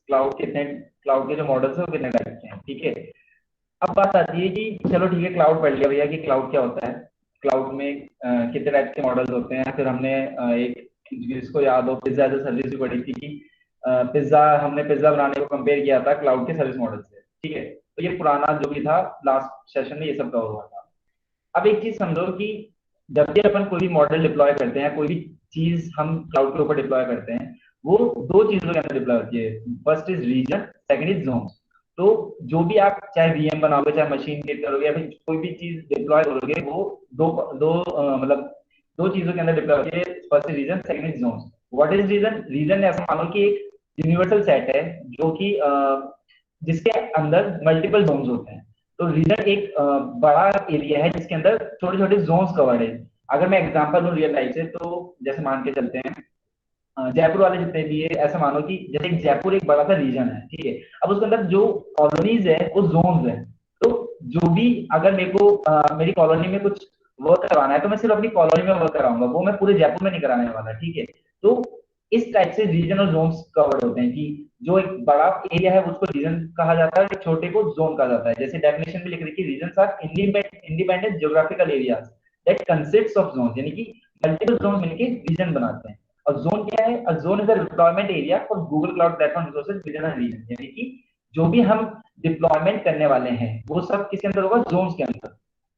Cloud के जो models है वो कितने टाइप के हैं, ठीक है। अब बात आती है कि चलो ठीक है, क्लाउड पढ़ लिया भैया कि क्लाउड क्या होता है, क्लाउड में कितने टाइप के मॉडल्स होते हैं। फिर हमने एक, जिसको याद हो, पिज्जा एज सर्विस भी पढ़ी थी कि हमने पिज्जा बनाने को कंपेयर किया था क्लाउड के सर्विस मॉडल से, ठीक है। तो ये पुराना जो भी था, लास्ट सेशन में ये सब कवर हुआ था। अब एक चीज समझो कि जब भी अपन कोई भी मॉडल डिप्लॉय करते हैं, कोई भी चीज हम क्लाउड के ऊपर डिप्लॉय करते हैं, वो दो चीजों के अंदर डिप्लॉय होती है। First is region, second is zone. तो जो भी आप चाहे वीएम बनाओगे, चाहे मशीन क्रिएट करोगे, या फिर कोई भी चीज डिप्लॉय करोगे, वो दो दो मतलब दो चीजों के अंदर डिप्लॉय होती है। First is region, second is zone. What is region? Region ऐसा मानो कि एक यूनिवर्सल सेट है जो कि जिसके अंदर मल्टीपल जोन्स होते हैं। तो रीजन एक बड़ा एरिया है जिसके अंदर छोटे छोटे जोन्स कवर्ड है। अगर मैं एग्जांपल दूं रियल लाइफ से, तो जैसे मान के चलते हैं, जयपुर वाले जितने भी है, ऐसा मानो कि जैसे एक जयपुर एक बड़ा सा रीजन है, ठीक है। अब उसके अंदर जो कॉलोनीज है वो जोन्स है। तो जो भी, अगर मेरे को मेरी कॉलोनी में कुछ वर्क करवाना है, तो मैं सिर्फ अपनी कॉलोनी में वर्क कराऊंगा, वो मैं पूरे जयपुर में नहीं कराने वाला, ठीक है। तो इस टाइप से रीजन और जोन्स कवर्ड होते हैं कि जो एक बड़ा एरिया है उसको रीजन कहा जाता है, एक छोटे को जोन कहा जाता है। जैसे डेफिनेशन में लिख रही है, region are independent geographical areas that consist of zone, यानी कि मल्टीपल जोन मिलकर रीजन बनाते हैं। और जोन क्या है? A zone is a deployment area for Google Cloud Platform resources within a region, यानी कि जो भी हम डिप्लॉयमेंट करने वाले हैं वो सब किसके अंदर होगा? जोन्स के अंदर,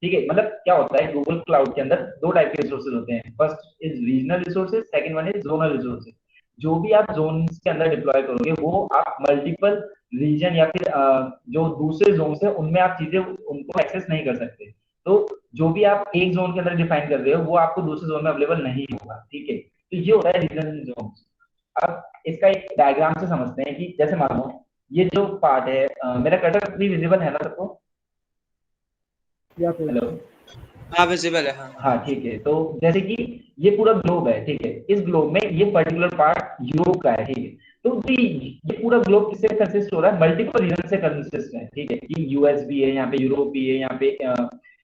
ठीक है। मतलब क्या होता है, गूगल क्लाउड के अंदर दो टाइप के रिसोर्सेज होते हैं। First is regional resources, second one is zonal resources. जो भी आप जोन के अंदर डिप्लॉय करोगे, वो आप मल्टीपल रीजन या फिर जो दूसरे जोन है उनमें आप चीजें उनको एक्सेस नहीं कर सकते। तो जो भी आप एक जोन के अंदर डिफाइन कर रहे हो, वो आपको दूसरे जोन में अवेलेबल नहीं होगा, ठीक है। तो ये होता है रीजन जोन। अब इसका एक डायग्राम से समझते हैं कि जैसे मानो ये जो पार्ट है, मेरा कटर भी विजिबल है ना सबको? या फिर हेलो? हाँ विजिबल है, हाँ। हाँ ठीक है। तो जैसे कि ये पूरा ग्लोब है, ठीक है। इस ग्लोब में ये पर्टिकुलर पार्ट यूरोप का है, ठीक है। तो ये पूरा ग्लोब किससे कंसिस्ट हो रहा है? मल्टीपल रीजन से कंसिस्ट है, ठीक है। कि यूएस भी है यहाँ पे, यूरोप भी है यहाँ पे,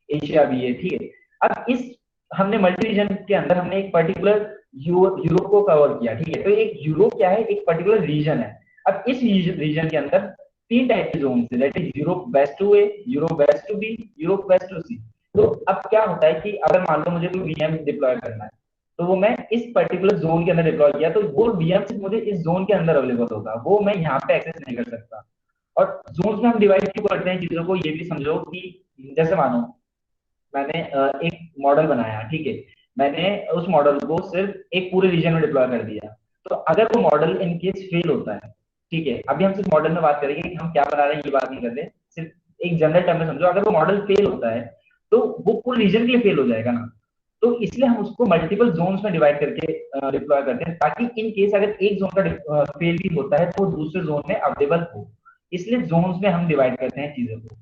एशिया भी है, ठीक है। अब इस हमने मल्टी रीजन के अंदर हमने एक पर्टिकुलर यूरोप को कवर किया, ठीक है। तो एक यूरोप क्या है? एक पर्टिकुलर रीजन है। अब इस रीजन के अंदर तीन टाइप के जोन है, that is Europe west two A, Europe west two B, Europe west two C. तो अब क्या होता है कि अगर मान लो मुझे कोई वीएम डिप्लॉय करना है, तो वो मैं इस पर्टिकुलर जोन के अंदर डिप्लॉय किया, तो वो वीएम सिर्फ मुझे इस जोन के अंदर अवेलेबल होगा, वो मैं यहाँ पे एक्सेस नहीं कर सकता। और जोन में हम डिवाइड क्यों करते हैं चीजों को, ये भी समझो कि जैसे मानो मैंने एक मॉडल बनाया, ठीक है। मैंने उस मॉडल को सिर्फ एक पूरे रीजन में डिप्लॉय कर दिया। तो अगर वो मॉडल इन केस फेल होता है, ठीक है, अभी हम सिर्फ मॉडल में बात करेंगे कि हम क्या बना रहे हैं, ये बात नहीं कर रहे, सिर्फ एक जनरल टर्म में समझो। अगर वो मॉडल फेल होता है, तो वो पूरे रीजन के लिए फेल हो जाएगा ना। तो इसलिए हम उसको मल्टीपल जोन्स में डिवाइड करके डिप्लॉय करते हैं, ताकि इन केस अगर एक जोन का फेल भी होता है, तो वो दूसरे जोन में अवेलेबल हो। इसलिए जोन्स में हम डिवाइड करते हैं चीजों को।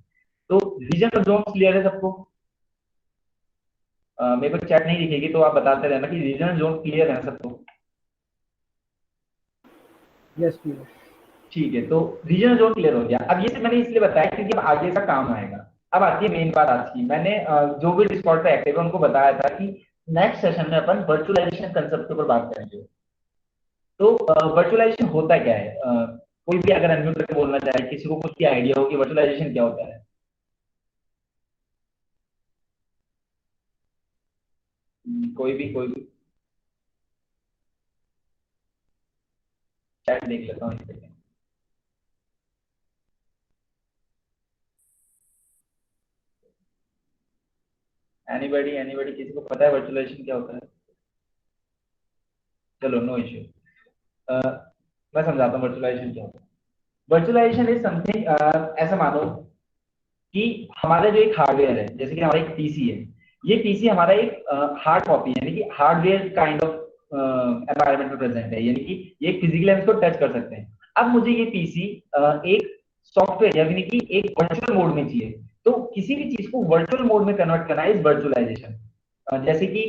तो रीजन और जोन्स क्लियर है सबको? मेरे को चैट नहीं दिखेगी, तो आप बताते रहना कि रीजनल जोन क्लियर है सबको। Yes please. ठीक है, तो रीजनल जोन क्लियर हो गया। अब ये सिर्फ मैंने इसलिए बताया क्योंकि अब आगे का काम आएगा। अब आती है मेन बात आज की। मैंने जो भी डिस्कॉर्ड पे एक्टिव है उनको बताया था कि नेक्स्ट सेशन में अपन वर्चुअलाइजेशन कंसेप्ट के ऊपर बात करेंगे। तो वर्चुअलाइजेशन होता क्या है? कोई भी अगर अनम्यूट करके बोलना चाहे, किसी को कुछ आइडिया हो कि वर्चुअलाइजेशन क्या होता है? कोई भी चैट देख लेता हूँ एक सेकंड। एनीबडी किसी को पता है वर्चुअलाइजेशन क्या होता है? चलो, नो इश्यू। मैं समझाता हूँ वर्चुअलाइजेशन क्या होता है। वर्चुअलाइजेशन इज समथिंग, ऐसा मानो कि हमारा जो एक हार्डवेयर है, जैसे कि हमारा एक पीसी है। ये पीसी हमारा एक हार्ड कॉपी है, यानी कि हार्डवेयर काइंड ऑफ एनवायरमेंट में प्रेजेंट है, यानी कि ये फिजिकली हम इसको टच कर सकते हैं। अब मुझे ये पीसी एक सॉफ्टवेयर यानी कि एक वर्चुअल मोड में चाहिए। तो किसी भी चीज को वर्चुअल मोड में कन्वर्ट करना इज वर्चुअलाइजेशन। जैसे कि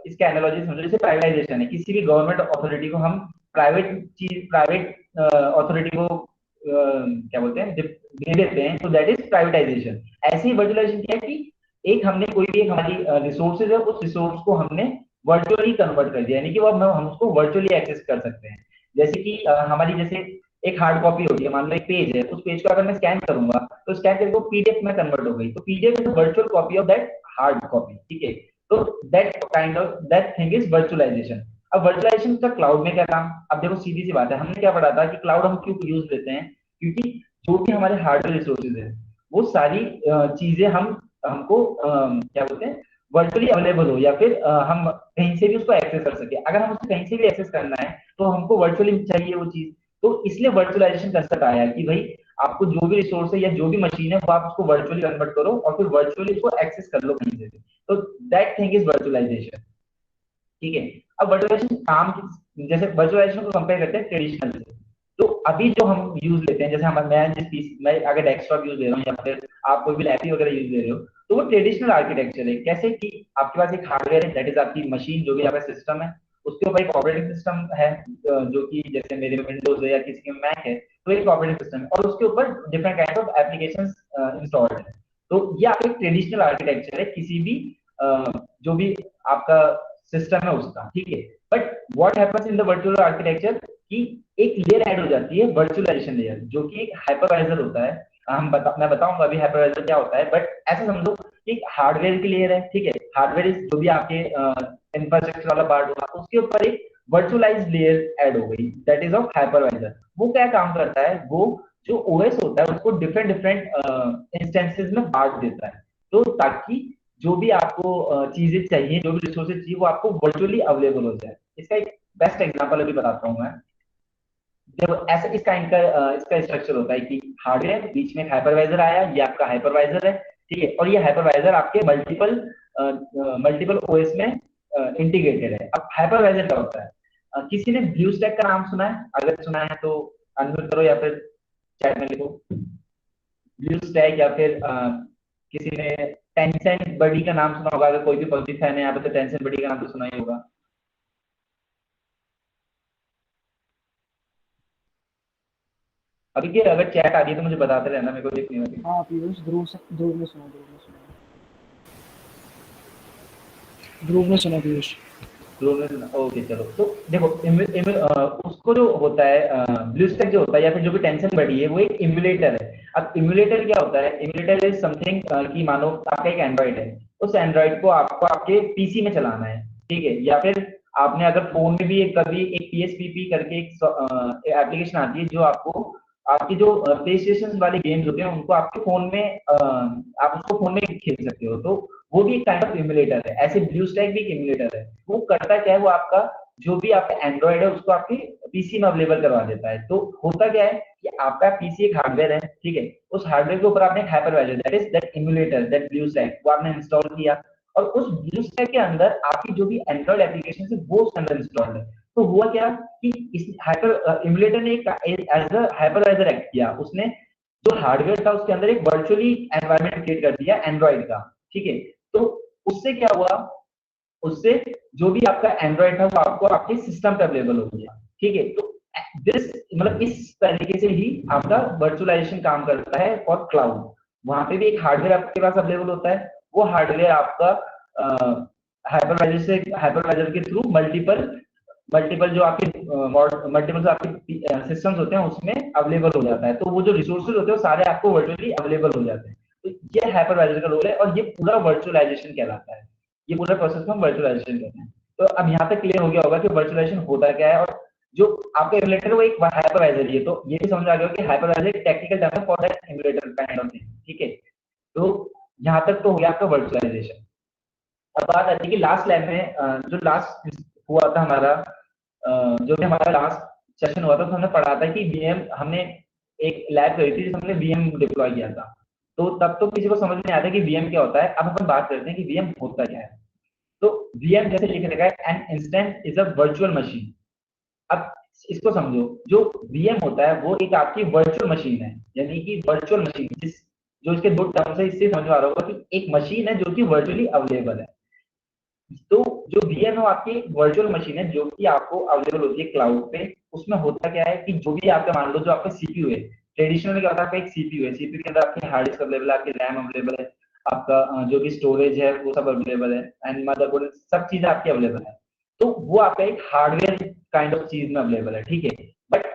इसका एनालॉजी समझो, जैसे प्राइवेटाइजेशन है, किसी भी गवर्नमेंट अथॉरिटी को हम प्राइवेट अथॉरिटी को क्या बोलते हैं, दे देते हैं, तो दैट इज प्राइवेटाइजेशन। ऐसे ही वर्चुअलाइजेशन क्या है कि एक हमने कोई भी एक हमारी रिसोर्सेज है, उस रिसोर्स को हमने वर्चुअली कन्वर्ट कर दिया, यानी कि वो हम उसको वर्चुअली एक्सेस कर सकते हैं। जैसे कि हमारी जैसे एक हार्ड कॉपी होती है, मान लो एक पेज है, उस पेज को अगर मैं स्कैन करूंगा तो स्कैन करके वो पीडीएफ में कन्वर्ट हो गई, तो PDF is virtual copy of that hard copy, ठीक है। तो दैट थिंग इज वर्चुअलाइजेशन। अब वर्चुअलाइजेशन का क्लाउड में क्या काम? अब देखो सीधी सी बात है, हमने क्या पढ़ा था कि क्लाउड हम क्यों यूज लेते हैं, क्योंकि जो भी हमारे हार्डवेयर रिसोर्सेज है वो सारी चीजें हमको क्या बोलते हैं, वर्चुअली अवेलेबल हो, या फिर हम कहीं से भी उसको एक्सेस कर सके। अगर हम उसको कहीं से भी एक्सेस करना है तो हमको वर्चुअली चाहिए वो चीज। तो इसलिए वर्चुअलाइजेशन कंसेप्ट आया कि भाई आपको जो भी रिसोर्स है या जो भी मशीन है वो आप उसको वर्चुअली कन्वर्ट करो और फिर वर्चुअली उसको एक्सेस कर लो कहीं से भी। तो दैट थिंग इज वर्चुअलाइजेशन, ठीक है। अब वर्चुअलाइजेशन जैसे वर्चुअलाइजेशन को कंपेयर करते हैं ट्रेडिशनल से। तो अभी जो हम यूज लेते हैं, जैसे मैं अगर डेस्कटॉप यूज ले रहा हूँ या फिर आप कोई भी लैपटॉप वगैरह यूज ले रहे हो, तो वो ट्रेडिशनल आर्किटेक्चर है। कैसे कि आपके पास एक हार्डवेयर है, दैट इज आपकी मशीन, जो भी आपका सिस्टम है, उसके ऊपर एक ऑपरेटिंग सिस्टम है, जो कि जैसे मेरे में विंडोज है या किसी में मैक है, तो एक ऑपरेटिंग सिस्टम है और उसके ऊपर different kind of application installed है। तो ये आपका एक ट्रेडिशनल आर्किटेक्चर है किसी भी जो भी आपका सिस्टम है उसका, ठीक है। But what happens in the virtual architecture कि एक लेयर ऐड हो जाती है, वर्चुअलाइजेशन लेयर, जो कि एक हाइपरवाइजर होता है। मैं बताऊंगा अभी हाइपरवाइजर क्या होता है, बट ऐसा समझो कि हार्डवेयर की लेयर है, ठीक है। हार्डवेयर जो भी आपके इंफ्रास्ट्रक्चर वाला पार्ट होगा, उसके ऊपर एक वर्चुअलाइज लेयर ऐड हो गई, दैट इज ऑफ हाइपरवाइजर। वो क्या काम करता है, वो जो ओएस होता है उसको डिफरेंट डिफरेंट इंस्टेंसेस में बांट देता है, तो ताकि जो भी आपको चीजें चाहिए, जो भी रिसोर्सेज चाहिए, वो आपको वर्चुअली अवेलेबल हो जाए। इसका एक बेस्ट एग्जांपल अभी बताता हूँ मैं। जब ऐसा इसका स्ट्रक्चर होता है कि हार्डवेयर बीच में हाइपरवाइजर आया, ये आपका हाइपरवाइजर है, ठीक है। और ये हाइपरवाइजर आपके मल्टीपल मल्टीपल ओएस में इंटीग्रेटेड है। अब हाइपरवाइजर क्या होता है? किसी ने ब्लू स्टैक का नाम सुना है? अगर सुना है तो अनम्यूट करो या फिर चैट में लिखो ब्लू स्टैक, या फिर किसी ने टेंसेंट बडी का नाम सुना होगा। अगर कोई भी पबजी फैन है यहाँ पे तो टेंसेंट बडी का नाम तो सुना ही होगा। अभी क्या, अगर चैट आ रही है तो मुझे बताते रहना, मेरे को देखनी होगी। हाँ पीयूष, ध्रुव ने सुना पीयूष। ओके चलो। तो देखो उसको जो होता है ब्लू स्टैक जो होता है या फिर जो भी टेंशन बढ़ी है, वो एक इम्यूलेटर है। अब इम्यूलेटर क्या होता है? इम्यूलेटर इज समथिंग कि मानो आपका एक एंड्रॉइड है, उस एंड्रॉइड को आपको आपके पीसी में चलाना है, ठीक है। या फिर आपने अगर फोन में भी कभी एक पीएसपीपी करके एक एप्लीकेशन आती है, जो आपको आपकी जो प्ले स्टेशन वाले गेम्स होते हैं उनको आपके फोन में आप उसको फोन में खेल सकते हो। तो वो भी एक काइंड ऑफ इम्यूलेटर है। ऐसे ब्लू स्टैक भी एक इम्यूलेटर है। वो करता क्या है, वो आपका जो भी आपका एंड्रॉइड है उसको आपके पीसी में अवेलेबल करवा देता है। तो होता क्या है कि आपका पीसी एक हार्डवेयर है, ठीक है। उस हार्डवेयर के ऊपर आपने एक hypervisor, that is that emulator, that blue stack, वो आपने इंस्टॉल किया, और उस ब्लू स्टैक के अंदर आपकी जो भी एंड्रॉइड एप्लीकेशन है वो उसके अंदर इंस्टॉल्ड है। तो हुआ क्या कि इस हाइपर इम्यूलेटर ने एक एज अ हाइपरवाइजर एक्ट किया। उसने जो हार्डवेयर था उसके अंदर एक वर्चुअली एनवायरनमेंट क्रिएट कर दिया एंड्रॉइड का, ठीक है। तो उससे क्या हुआ, उससे जो भी आपका एंड्रॉइड था वो आपको आपके सिस्टम पे अवेलेबल हो गया, ठीक है। तो दिस मतलब इस तरीके से ही आपका वर्चुअलाइजेशन काम करता है फॉर क्लाउड। वहां पे भी एक हार्डवेयर आपके पास अवेलेबल होता है, वो हार्डवेयर आपका हाइपरवाइजर के थ्रू मल्टीपल मल्टीपल जो आपके मल्टीपल जो आपके सिस्टम्स होते हैं उसमें अवेलेबल हो जाता है। तो वो जो रिसोर्सेज होते हैं वो सारे आपको वर्चुअली अवेलेबल हो जाते हैं। तो ये हाइपरवाइजर का रोल है और ये पूरा वर्चुअलाइजेशन कहलाता है। ये पूरा प्रोसेस को हम वर्चुअलाइजेशन कहते हैं। तो अब यहाँ तक क्लियर हो गया होगा कि वर्चुअलाइजेशन होता क्या है, और जो आपका इम्यूलेटर है वो एक हाइपरवाइजर ही है। तो ये भी समझ आ गया कि हाइपरवाइजर एक टेक्निकल टर्म है for that emulator kind of thing, ठीक है। तो यहाँ तक तो हो गया आपका वर्चुअलाइजेशन। अब बात आती है कि लास्ट लैब में जो लास्ट हुआ था हमारा, जो भी हमारा लास्ट सेशन हुआ था, तो हमने पढ़ा था कि वीएम हमने एक लैब करी थी जिसमें हमने वीएम डिप्लॉय किया था। तो तब तो किसी को समझ नहीं आता कि वीएम क्या होता है। अब अपन बात करते हैं कि वीएम होता क्या है। तो वीएम जैसे लिख रखा है, an instance is a virtual machine. अब इसको समझो, जो वीएम होता है वो एक आपकी वर्चुअल मशीन है, यानी कि वर्चुअल मशीन जिस जो इसके दो टर्म्स है, इससे समझ आ रहा होगा कि एक मशीन है जो कि वर्चुअली अवेलेबल है। तो जो वीएम है आपकी वर्चुअल मशीन है जो कि आपको अवेलेबल होती है क्लाउड पे। उसमें होता क्या है कि जो भी आपका मान लो जो आपका सीपीयू है, ट्रेडिशनल में क्या होता है, आपका एक सीपीयू है, सीपीयू के अंदर आपकी हार्ड डिस्क अवेलेबल है, आपकी रैम अवेलेबल है, आपका जो भी स्टोरेज है वो सब अवेलेबल है, एंड मदरबोर्ड, सब चीजें आपकी अवेलेबल है। तो वो आपका एक हार्डवेयर काइंड ऑफ चीज में अवेलेबल है, ठीक है। बट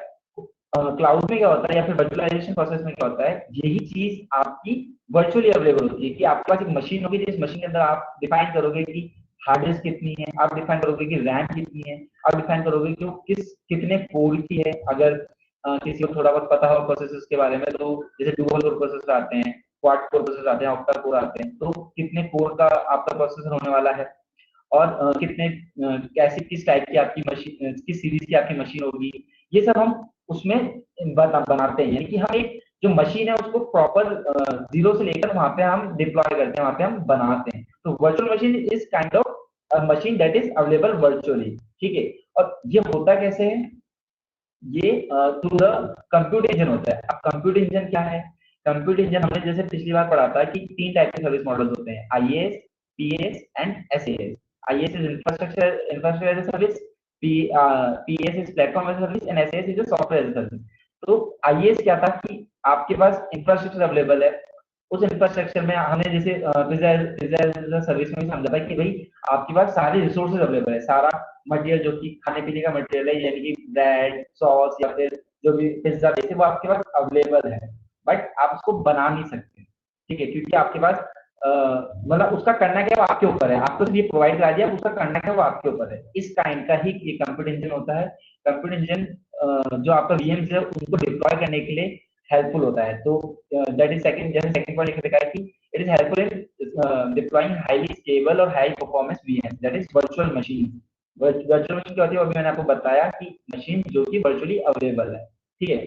क्लाउड में क्या होता है या फिर वर्चुअलाइजेशन प्रोसेस में क्या होता है, यही चीज आपकी वर्चुअली अवेलेबल होती है कि आपके पास एक मशीन होगी, जिस मशीन के अंदर आप डिफाइन करोगे कि हार्ड डिस्क कितनी है, आप डिफाइन करोगे कि रैम कितनी है, आप डिफाइन करोगे कि वो कितने कोर की है। अगर किसी को थोड़ा बहुत पता हो प्रोसेसर्स के बारे में, तो जैसे डुअल कोर प्रोसेसर आते हैं, क्वाड कोर प्रोसेसर आते हैं, ऑक्टा कोर आते हैं, तो कितने कोर का आपका प्रोसेसर होने वाला है, और कितने कैसी किस टाइप की आपकी मशीन, किस सीरीज की आपकी मशीन होगी, ये सब हम उसमें बनाते हैं। यानी कि हम एक जो मशीन है उसको प्रॉपर जीरो से लेकर वहां पे हम डिप्लॉय करते हैं, वहां पे हम बनाते हैं। तो virtual machine is kind of machine that is available virtually. ठीक है, और ये होता कैसे है, ये थ्रू द कंप्यूट इंजन होता है। अब कंप्यूट इंजन क्या है, कंप्यूट इंजन हमने जैसे पिछली बार पढ़ा था कि तीन टाइप के सर्विस मॉडल्स होते हैं, IaaS, PaaS and SaaS. IaaS is infrastructure as a service, PaaS is platform as a service and SaaS is a software as a service. तो आईएएस क्या था कि आपके पास इंफ्रास्ट्रक्चर अवेलेबल है, उस इंफ्रास्ट्रक्चर में हमने जैसे सर्विस में समझा था कि भाई आपके पास सारे रिसोर्सेज अवेलेबल है, सारा मटेरियल जो कि खाने पीने का मटेरियल है, यानी कि ब्रेड, सॉस या फिर जो भी पिज्जा जैसे वो आपके पास अवेलेबल है, बट आप उसको बना नहीं सकते। ठीक है, क्योंकि आपके पास मतलब उसका करना क्या है वो आपके ऊपर है, आपको ये प्रोवाइड करा दिया, उसका करना क्या है वो आपके ऊपर है। इस काइंड का ही ये कंप्यूटर इंजन होता है। कंप्यूटर इंजन जो आपका वीएम्स है उनको डिप्लॉय करने के लिए हेल्पफुल होता है। तो दैट इज सेकंड, जैसे सेकंड पॉइंट लिख रखा है कि it is helpful in deploying highly stable और high performance VM that is virtual machine. Virtual machine क्या होती है, अभी मैंने आपको बताया कि मशीन जो कि वर्चुअली अवेलेबल है। ठीक है,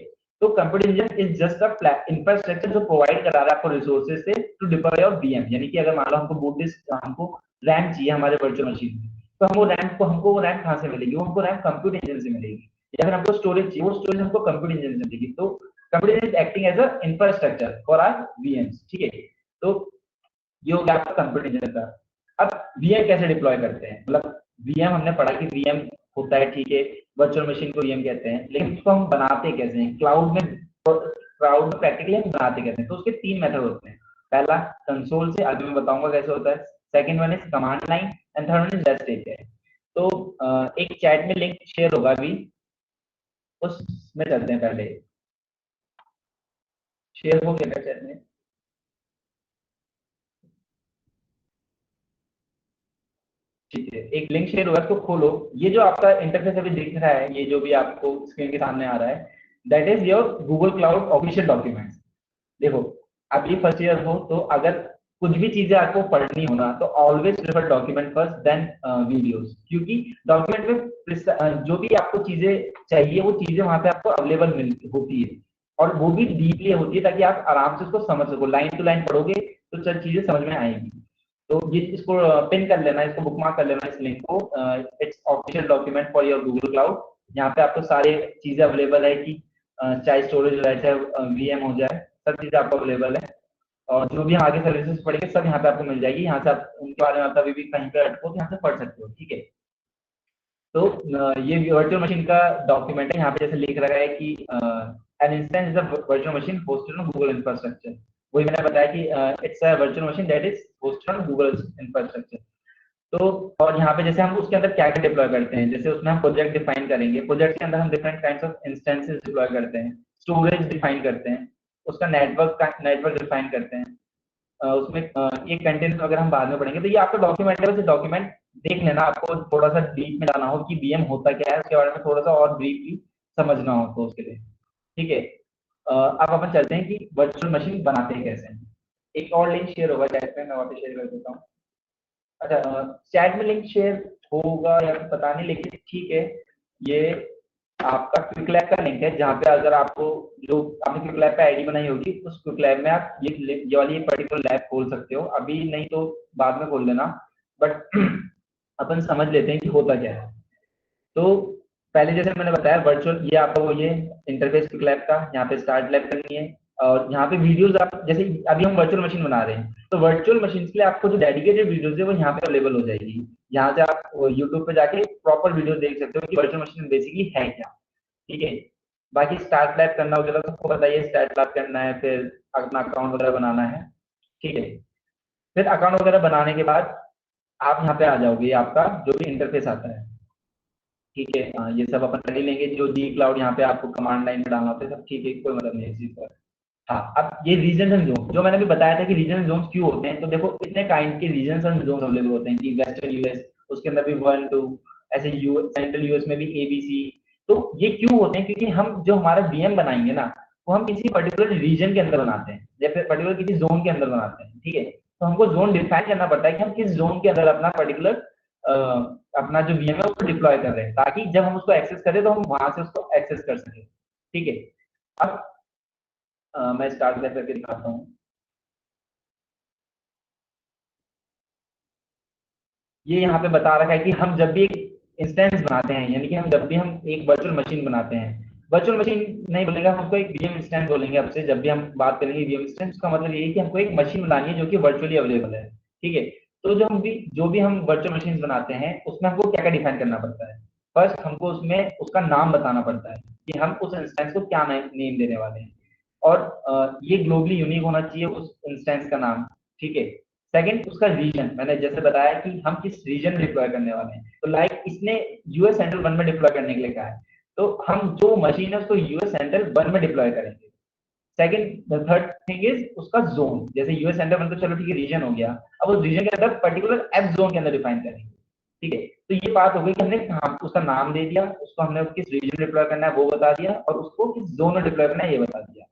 तो computer engine is just a infrastructure जो प्रोवाइड करा रहा है आपको रिसोर्सेज से टू डिप्लॉय योर वीएम। यानी कि अगर मान लो हमको बूट डिस्क, हमको रैम चाहिए हमारे वर्चुअल मशीन में, तो हमको वो रैम कहाँ से मिलेगी, वो हमको रैम कंप्यूटर इंजन से मिलेगी। या फिर हमको स्टोरेज चाहिए, वो स्टोरेज हमको कंप्यूटर इंजन से मिलेगी। तो computer engine is acting as a infrastructure for our VMs. ठीक है, तो ये हो गया आपका कंप्यूटर इंजन का। अब वीएम कैसे डिप्लॉय करते हैं, मतलब वीएम हमने पढ़ा कि वीएम होता है, ठीक है, वर्चुअल मशीन को वीएम कहते हैं, लेकिन उसको हम बनाते कैसे हैं क्लाउड में प्रैक्टिकली हम बनाते कैसे हैं। तो उसके तीन मेथड होते हैं। पहला कंसोल से, आगे मैं बताऊंगा कैसे होता है। Second one is command line and third one is rest API. तो एक चैट में लिंक शेयर होगा अभी, उसमें चलते हैं। पहले शेयर हो गया चैट में, ठीक है, एक लिंक शेयर हुआ, इसको खोलो। ये जो आपका इंटरफेस अभी दिख रहा है, ये जो भी आपको स्क्रीन के सामने आ रहा है, that is your Google cloud official documents. देखो, आप ये फर्स्ट ईयर हो, तो अगर कुछ भी चीजें आपको पढ़नी हो ना, तो always prefer document first then videos, क्योंकि डॉक्यूमेंट में जो भी आपको चीजें चाहिए वो चीजें वहां पे आपको अवेलेबल मिल होती है, और वो भी डीपली होती है, ताकि आप आराम से उसको समझ सको। लाइन टू लाइन पढ़ोगे तो चल चीजें समझ में आएंगी। तो ये इसको पिन कर लेना, इसको बुकमार्क कर लेना, इस लिंक को। It's official document for your Google cloud. यहाँ पे आपको सारे चीजें अवेलेबल है कि चाहे स्टोरेज हो जाए, चाहे वीएम हो जाए, सब चीजें आपको अवेलेबल है। और जो भी आगे सर्विसेज पड़ेंगे सब यहाँ पे आपको मिल जाएगी। यहाँ से आप उनके बारे में कभी भी कहीं पे अटको तो यहाँ से पढ़ सकते हो। ठीक है, तो ये वर्चुअल मशीन का डॉक्यूमेंट है। यहाँ पे जैसे लिख रखा है कि an instance is a virtual machine hosted on Google infrastructure. वही मैंने बताया कि it's a virtual machine that is hosted on Google infrastructure. तो और यहाँ पे जैसे हम उसके अंदर क्या क्या डिप्लॉय करते हैं, जैसे उसमें हम प्रोजेक्ट डिफाइन करेंगे, प्रोजेक्ट के अंदर हम different kinds of instances deploy करते हैं, स्टोरेज डिफाइन करते हैं, उसका नेटवर्क डिफाइन करते हैं। उसमें ये कंटेंट अगर हम बाद में पढ़ेंगे। तो ये आपका डॉक्यूमेंट है, वैसे डॉक्यूमेंट देख लेना, आपको थोड़ा सा डीप में जाना हो कि बीएम होता क्या है, उसके बारे में थोड़ा सा और ब्रीफली समझना हो तो उसके लिए। ठीक है, अब अपन चलते हैं कि वर्चुअल मशीन बनाते हैं कैसे। एक और लिंक शेयर होगा चैट में, मैं वहाँ पे शेयर कर देता हूँ। अच्छा, चैट में लिंक शेयर होगा या फिर पता नहीं, लेकिन ठीक है, ये आपका क्विक लैब का लिंक है, जहाँ पे अगर आपको जो आपने क्विक लैब पे आईडी बनाई होगी, उस क्विक लैब में आप ये वाली पर्टिकुलर लैब खोल सकते हो। अभी नहीं तो बाद में खोल लेना, बट अपन समझ लेते हैं कि होता क्या है। तो पहले जैसे मैंने बताया, वर्चुअल ये आपका वो ये इंटरफेस क्विक लैब का, यहाँ पे स्टार्ट लैब करनी है, और यहाँ पे वीडियोस आप जैसे अभी हम वर्चुअल मशीन बना रहे हैं, तो वर्चुअल मशीन के लिए आपको जो डेडिकेटेड वीडियोस है वो यहाँ पे अवेलेबल हो जाएगी। यहाँ से आप यूट्यूब पे जाके प्रॉपर वीडियो देख सकते हो कि वर्चुअल मशीन बेसिकली है क्या। ठीक है, बाकी स्टार्ट लैब करना वगैरह तो सबको बताइए, स्टार्ट लैब करना है, फिर अपना अकाउंट वगैरह बनाना है। ठीक है, फिर अकाउंट वगैरह बनाने के बाद आप यहाँ पे आ जाओगे, आपका जो भी इंटरफेस आता है। ठीक है। ये सब अपन कर ही लेंगे। जो जी क्लाउड यहाँ पे आपको कमांड लाइन में डालना होता है सब ठीक है, कोई मतलब नहीं है इस चीज का। हाँ, अब ये रीजन एंड जोन जो मैंने भी बताया था कि रीजन एंड जोन क्यों होते हैं, तो देखो इतने काइंड के रीजन एंड जोन अवेलेबल होते हैं कि वेस्टर्न यूएस, उसके अंदर भी 1 2, ऐसे यूएस सेंट्रल यूएस में भी एबीसी। तो ये क्यों होते हैं, क्योंकि हम जो हमारा वीएम बनाएंगे ना, वो हम किसी पर्टिकुलर रीजन के अंदर बनाते हैं, जैसे पर्टिकुलर किसी जोन के अंदर बनाते हैं। ठीक है, तो हमको जोन डिफाइन करना पड़ता है कि हम किस जोन के अंदर अपना पर्टिकुलर अपना जो वीएम है उसको डिप्लॉय कर रहे हैं, ताकि जब हम उसको एक्सेस करें तो हम वहां से उसको एक्सेस कर सकें। ठीक है, अब मैं स्टार्ट करके दिखाता हूँ। ये यहाँ पे बता रखा है कि हम जब भी एक इंस्टेंस बनाते हैं, यानी कि हम जब भी हम एक वर्चुअल मशीन बनाते हैं, वर्चुअल मशीन नहीं बोलेगा, हम उसको एक वीएम इंस्टेंस बोलेंगे। अब से जब भी हम बात करेंगे वीएम इंस्टेंस का मतलब ये है कि हमको एक मशीन बनानी है जो कि वर्चुअली अवेलेबल है। ठीक है, तो जो भी हम वर्चुअल मशीन बनाते हैं उसमें हमको क्या क्या डिफाइन करना पड़ता है। फर्स्ट हमको उसमें उसका नाम बताना पड़ता है कि हम उस इंस्टेंस को क्या नेम देने वाले हैं, और ये ग्लोबली यूनिक होना चाहिए उस इंस्टेंस का नाम। ठीक है, सेकंड उसका रीजन, मैंने जैसे बताया कि हम किस रीजन में डिप्लॉय करने वाले हैं। तो लाइक इसने यूएस सेंट्रल 1 में डिप्लॉय करने के लिए कहा है, तो हम जो मशीन है उसको यूएस सेंट्रल 1 में डिप्लॉय करेंगे। सेकंड थर्ड थिंग इज उसका जोन, जैसे यूएस सेंट्रल 1 तो चलो ठीक है रीजन हो गया, अब उस रीजन के अंदर पर्टिकुलर एफ जोन के अंदर डिफाइन करेंगे। ठीक है, तो ये बात हो गई कि हमने उसका नाम दे दिया, उसको हमने किस रीजन में डिप्लॉय करना है वो बता दिया, और उसको किस जोन में डिप्लॉय करना है ये बता दिया।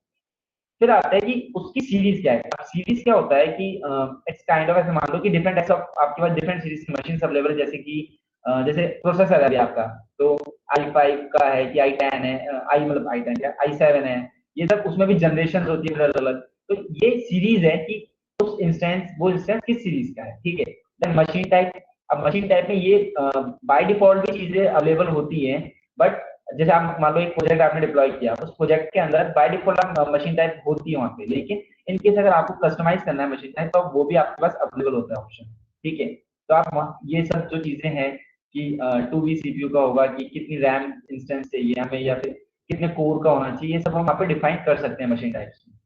फिर आता है कि उसकी सीरीज क्या है। अब सीरीज क्या होता है कि इट्स काइंड ऑफ, ऐसे मान लो कि डिफरेंट टाइप्स ऑफ आपके पास डिफरेंट सीरीज की मशीन अवेलेबल है, जैसे कि जैसे प्रोसेसर है अभी आपका, तो i5 का है कि i10 है, आई मतलब i10 क्या i7 है, ये सब उसमें भी जनरेशन होती है अलग अलग। तो ये सीरीज है कि उस इंस्टेंस वो इंस्टेंस किस सीरीज का है। ठीक है, देन मशीन टाइप। अब मशीन टाइप में ये बाय डिफॉल्ट भी चीजें अवेलेबल होती हैं, बट जैसे आप मान लो एक प्रोजेक्ट आपने डिप्लॉय किया, उस प्रोजेक्ट के अंदर बाय डिफॉल्ट मशीन टाइप होती है वहां पे, लेकिन इन केस अगर आपको कस्टमाइज करना है मशीन टाइप तो वो भी आपके पास अवेलेबल होता है ऑप्शन। ठीक है, तो आप ये सब जो चीजें हैं कि 2V सीपीयू का होगा कि कितनी रैम इंस्टेंस चाहिए हमें, या फिर कितने कोर का होना चाहिए, ये सब हम यहाँ पे डिफाइन कर सकते हैं मशीन टाइप्स में।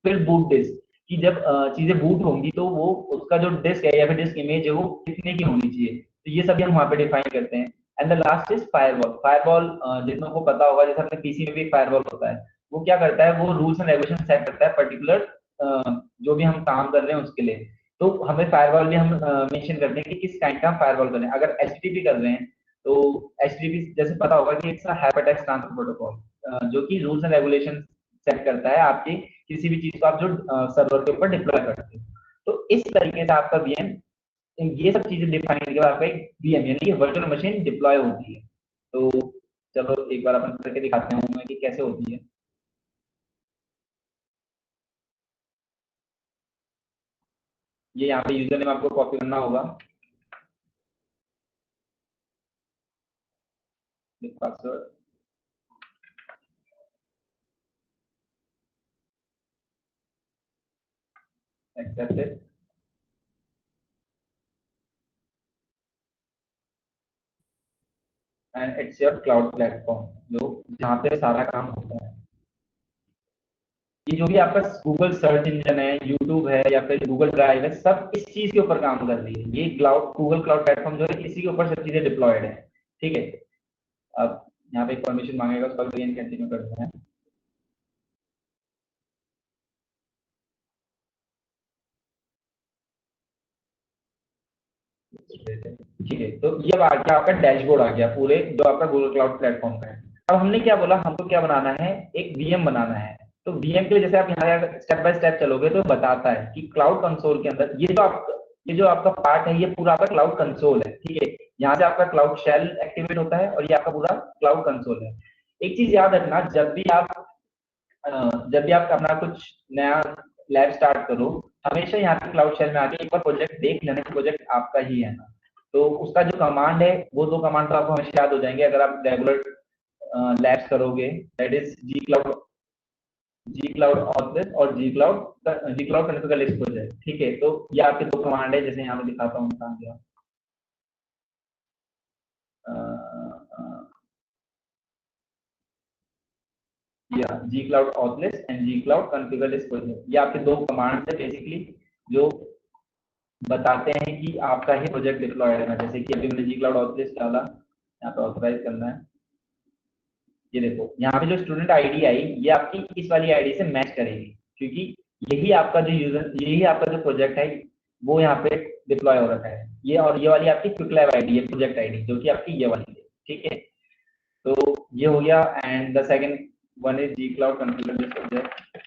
फिर बूट डिस्क, कि जब चीजें बूट होंगी तो वो उसका जो डिस्क है या फिर डिस्क इमेज है वो कितने की होनी चाहिए, तो ये सभी हम वहाँ पे डिफाइन करते हैं। And the last is firewall. Firewall जितनों को पता होगा, जैसे अपने पीसी में भी फायरवॉल होता है, वो क्या करता है, वो रूल्स एंड रेगुलेशन सेट करता है पर्टिकुलर जो भी हम काम कर रहे हैं उसके लिए। तो हमें फायरवॉल भी हम मेंशन करते हैं कि किस काइंड का फायरवॉल करें। अगर एचटीटीपी कर रहे हैं तो एचटीटीपी जैसे पता होगा कि इट्स हाइपरटेक्स्ट ट्रांसफर प्रोटोकॉल, जो कि रूल्स एंड रेगुलेशन सेट करता है आपकी किसी भी चीज को आप जो सर्वर के ऊपर डिप्लॉय करते हो। तो इस तरीके से आपका वीएम, ये सब चीजें डिफाइन करके आपका एक वीएम यानी कि वर्चुअल मशीन डिप्लॉय होती है। तो चलो एक बार अपन करके दिखाते हैं कि कैसे होती है। ये यहाँ पे यूजर नेम आपको कॉपी करना होगा, password accepted, and it's your cloud platform जो जहाँ पे सारा काम होता है। ये जो भी आपका गूगल सर्च इंजन है, यूट्यूब है या फिर गूगल ड्राइव है, सब इस चीज के ऊपर काम कर रही है। ये क्लाउड गूगल क्लाउड प्लेटफॉर्म जो है इसी के ऊपर सब चीजें डिप्लॉयड है। ठीक है, अब यहाँ पे परमिशन मांगेगा, उसका अगेन कंटिन्यू करते हैं। ठीक है, तो ये अब आ गया आपका डैशबोर्ड, आ गया पूरे जो आपका गूगल क्लाउड प्लेटफॉर्म का है। अब हमने क्या बोला, हमको क्या बनाना है, एक वीएम बनाना है। तो वीएम के लिए जैसे आप यहाँ स्टेप बाय स्टेप चलोगे तो बताता है कि क्लाउड कंसोल के अंदर ये जो आपका पार्ट है ये पूरा आपका क्लाउड कंसोल है। ठीक है, यहाँ से आपका क्लाउड शेल एक्टिवेट होता है और ये आपका पूरा क्लाउड कंसोल है। एक चीज याद रखना, जब भी आप अपना कुछ नया लैब स्टार्ट करो, हमेशा यहाँ पे क्लाउड शेल में आके एक बार प्रोजेक्ट देख लेना कि प्रोजेक्ट आपका ही है ना। तो उसका जो कमांड है वो दो कमांड तो आपको हमेशा याद हो जाएंगे अगर आप रेगुलर लैब्स करोगे, दैट इज जी क्लाउड ऑथलेस और जी क्लाउड कॉन्फ़िगर एक्सपोजर। ठीक है, तो ये आपके दो कमांड है, जैसे यहाँ मैं दिखाता हूँ कहाँ गया, या G cloud authless and G cloud configure exposure, ये आपके दो कमांड है बेसिकली, जो बताते हैं कि आपका ही प्रोजेक्ट डिप्लॉय है ना। जैसे कि अभी मैंने जी क्लाउड ऑथलेस डाला, यहाँ पे ऑथराइज करना है। ये देखो यहाँ पे जो स्टूडेंट आईडी आई ये आपकी इस वाली आईडी से मैच करेगी, क्योंकि यही आपका जो यूजर, यही आपका जो प्रोजेक्ट है वो यहाँ पे डिप्लॉय हो रखा है। ये और ये वाली आपकी क्विक लैब आईडी है, प्रोजेक्ट आईडी जो कि आपकी ये वाली है, ठीक है। तो ये हो गया। And the second one is G cloud configure this project.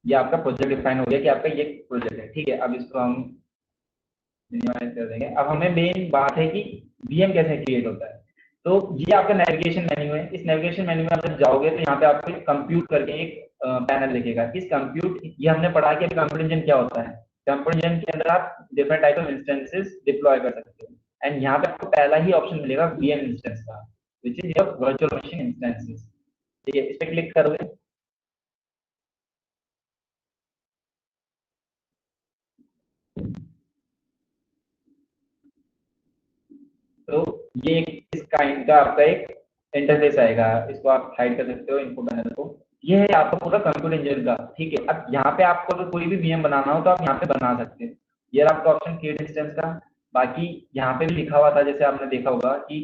ये आपका प्रोजेक्ट डिफाइन हो गया कि आपका ये प्रोजेक्ट है, ठीक है। अब इसको हम मिनिमाइज कर देंगे। अब हमें मेन बात है कि वीएम कैसे क्रिएट होता है। तो ये आपका नेविगेशन मेन्यू है। इस नेविगेशन मेन्यू में आप जब जाओगे तो यहाँ पे आपको कंप्यूट करके एक पैनल दिखेगा। इस कंप्यूट, ये हमने पढ़ा कि कंप्यूट इंजन क्या होता है। कंप्यूट इंजन के अंदर आप different type of instances deploy कर सकते हो। एंड यहाँ पे आपको पहला ही ऑप्शन मिलेगा वीएम इंस्टेंस का, which is your virtual machine instances, ठीक है। इस पे क्लिक करोगे तो ये इस काइंड का आपका एक इंटरफेस आएगा। इसको आप हाइड कर सकते हो इन्फो पैनल को। ये है आपका पूरा कंप्यूटर इंजन का, ठीक है। अब यहाँ पे आपको अगर कोई भी वीएम बनाना हो तो आप यहाँ पे बना सकते हो। ये आपका ऑप्शन क्रिएट इंस्टेंस का। बाकी यहाँ पे भी लिखा हुआ था, जैसे आपने देखा होगा कि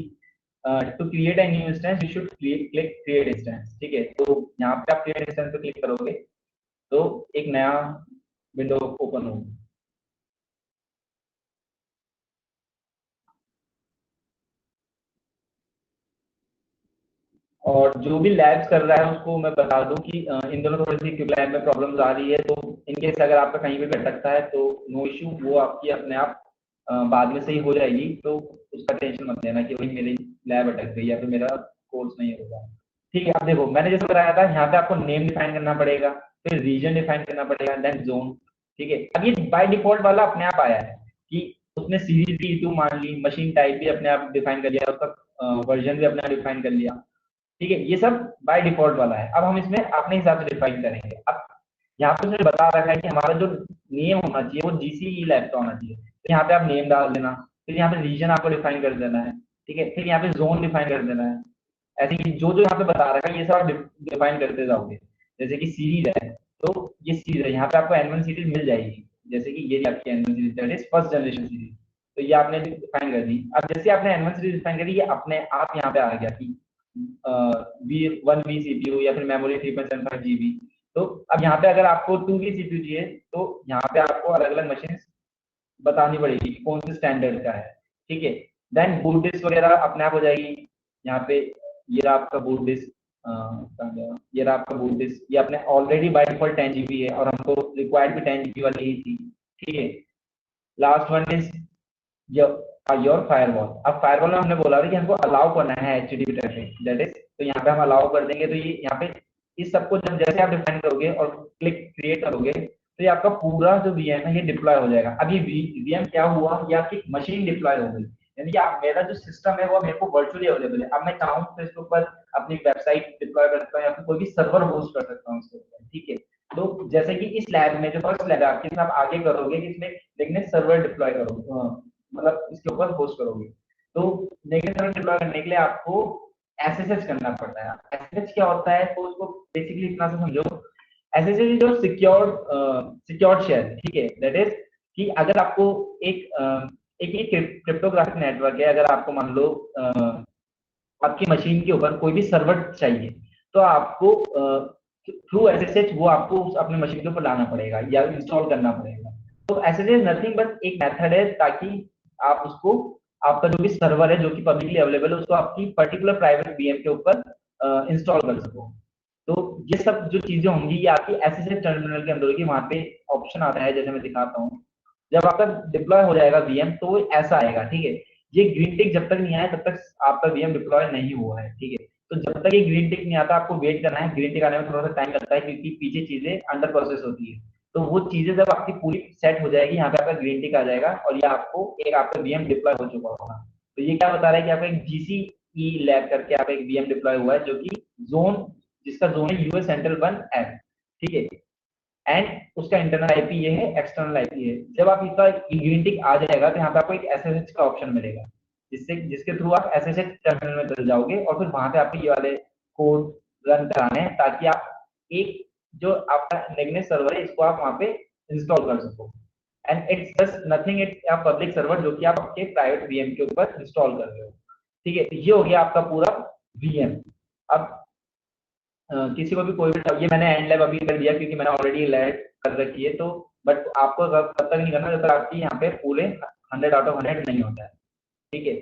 to create a new instance you should click create instance, ठीक है। तो यहाँ पे आप क्रिएट इंस्टेंस पे क्लिक करोगे तो एक नया विंडो ओपन होगा। और जो भी लैब्स कर रहा है उसको मैं बता दूं कि इन दोनों थोड़ी सी क्योंकि लैब में प्रॉब्लम्स आ रही है, तो इनकेस अगर आपका कहीं भी भटकता है तो नो इशू, वो आपकी अपने आप बाद में सही हो जाएगी। तो उसका टेंशन मत लेना कि भाई मेरी लैब अटक गई या फिर मेरा कोर्स नहीं होगा, ठीक है। अब देखो मैंने जैसे बताया था, यहाँ पे आपको नेम डिफाइन करना पड़ेगा, फिर रीजन डिफाइन करना पड़ेगा, देन जोन, ठीक है। अब ये बाय डिफॉल्ट वाला अपने आप आया है कि उसने सीरीज भी टू मान ली, मशीन टाइप भी अपने आप डिफाइन कर लिया, उसका वर्जन भी अपने आप डिफाइन कर लिया, ठीक है। ये सब बाय डिफॉल्ट वाला है। अब हम इसमें अपने हिसाब से डिफाइन करेंगे। अब यहाँ पे उसने बता रखा है कि हमारा जो नेम होना चाहिए वो जीसीई लैब का होना चाहिए, तो यहाँ पे आप नेम डाल देना। फिर यहाँ पे रीजन आपको डिफाइन कर देना है, ठीक है। फिर यहाँ पे जोन डिफाइन कर देना है। ऐसे ही जो जो यहाँ पे बता रखा है ये सब आप डिफाइन करते जाओगे। जैसे कि सीरीज है तो ये सीरीज है, यहाँ पे आपको एन वन सीरीज मिल जाएगी। जैसे कि ये आपकी N one series, that is first generation series. तो ये आपने डिफाइन कर दी। अब जैसे आपने एन वन सीरीज डिफाइन करी, ये अपने आप यहाँ पे आ गया कि वी वन वी सीपीयू या फिर मेमोरी 3.75 जीबी। तो अब यहाँ पे अगर आपको 2 वी सीपीयू चाहिए तो यहाँ पे आपको अलग अलग मशीन बतानी पड़ेगी कौन से स्टैंडर्ड का है, ठीक है। देन बूट डिस्क वगैरह अपने आप हो जाएगी। यहाँ पे ये रहा आपका बूट डिस्क, ये रहा आपका बूट डिस्क। ये अपने ऑलरेडी बाय डिफॉल्ट 10 GB है और हमको रिक्वायर्ड भी 10 GB वाली ही थी, ठीक है। Last one is your firewall. अब फायरवॉल में हमने बोला था कि हमको अलाउ करना है एचटीटीपी ट्रैफिक, दैट इज, तो यहाँ पे हम अलाउ कर देंगे। तो ये यहाँ पे इस सबको जब जैसे आप डिफाइन करोगे और क्लिक क्रिएट करोगे तो ये आपका पूरा जो वीएम है ये डिप्लॉय हो जाएगा। अब ये वीएम क्या हुआ, ये आपकी मशीन डिप्लॉय हो गई, यानी कि आप मेरा जो सिस्टम है वो मेरे को वर्चुअली अवेलेबल है। अब मैं चाहूँ तो इसके ऊपर अपनी वेबसाइट डिप्लॉय कर सकता हूँ या फिर कोई भी सर्वर होस्ट कर सकता हूँ इसके ऊपर, ठीक है। तो जैसे कि इस लैब में जो फर्स्ट लैब है आपकी, इसमें आप आगे करोगे कि इसमें लेकिन सर्वर डिप्लॉय करोगे, मतलब इसके ऊपर होस्ट करोगे। तो नेगेटिव सर्वर डिप्लॉय करने के लिए आपको एसएसएच करना पड़ता है। एसएसएच क्या होता है, तो उसको बेसिकली इतना सा समझो। एसएसएच जो सिक्योर्ड शेल, ठीक है, दैट इज कि अगर आपको एक क्रिप्टोग्राफिक नेटवर्क है, अगर आपको मान लो आपकी मशीन के ऊपर कोई भी सर्वर चाहिए तो आपको थ्रू एसएसएच वो आपको अपने मशीन के ऊपर लाना पड़ेगा या इंस्टॉल करना पड़ेगा। तो एसएसएच नथिंग बट एक मेथड है ताकि आप उसको, आपका जो भी सर्वर है जो कि पब्लिकली अवेलेबल है उसको आपकी पर्टिकुलर प्राइवेट वीएम के ऊपर इंस्टॉल कर सको। तो ये सब जो चीजें होंगी ये आपकी एसएसएच टर्मिनल के अंदर होगी। वहां पे ऑप्शन आता है जैसे मैं दिखाता हूँ। जब आपका डिप्लॉय हो जाएगा वीएम तो ऐसा आएगा, ठीक है। ये ग्रीन टिक जब तक नहीं आया तब तक आपका वीएम डिप्लॉय नहीं हुआ है, ठीक है। तो जब तक ये ग्रीन टिक नहीं आता आपको वेट करना है। ग्रीन टिक आने में थोड़ा सा टाइम लगता है क्योंकि पीछे चीजें अंडर प्रोसेस होती है। तो वो चीजें जब आपकी पूरी सेट हो जाएगी यहाँ पे आपका ग्रीन टिक आ जाएगा और ये आपको एक आपका वीएम डिप्लॉय हो चुका होगा। तो ये क्या बता रहा है कि आपका एक जीसीई लैब करके आपका एक वीएम डिप्लॉय हुआ है जो कि जोन, जिसका जोन है यूएस सेंट्रल 1 एफ, ठीक है। एंड उसका इंटरनल आईपी ये है, एक्सटर्नल आईपी है। जब आप इसका ग्रीन टिक आ जाएगा तो यहाँ पे आपको एक एसएसएच का ऑप्शन मिलेगा जिसके थ्रू आप एसएसएच टर्मिनल में चले जाओगे और फिर वहां पे आपको ये वाले कोड रन कराने हैं ताकि आप एक जो आपका नेगनेस सर्वर है इसको आप वहां पे इंस्टॉल कर सको। And it's just nothing, it's a public server जो कि आप आपके प्राइवेट वीएम के ऊपर इंस्टॉल कर रहे हो। ठीक है, ये हो गया आपका पूरा वीएम। अब किसी को भी कोई भी ये मैंने एंड लैब अभी कर दिया क्योंकि मैंने ऑलरेडी लैब कर रखी है, तो बट आपको तब तक नहीं करना जब तक आपकी यहाँ पे पूरे 100 आउट ऑफ 100 नहीं होता है। ठीक है,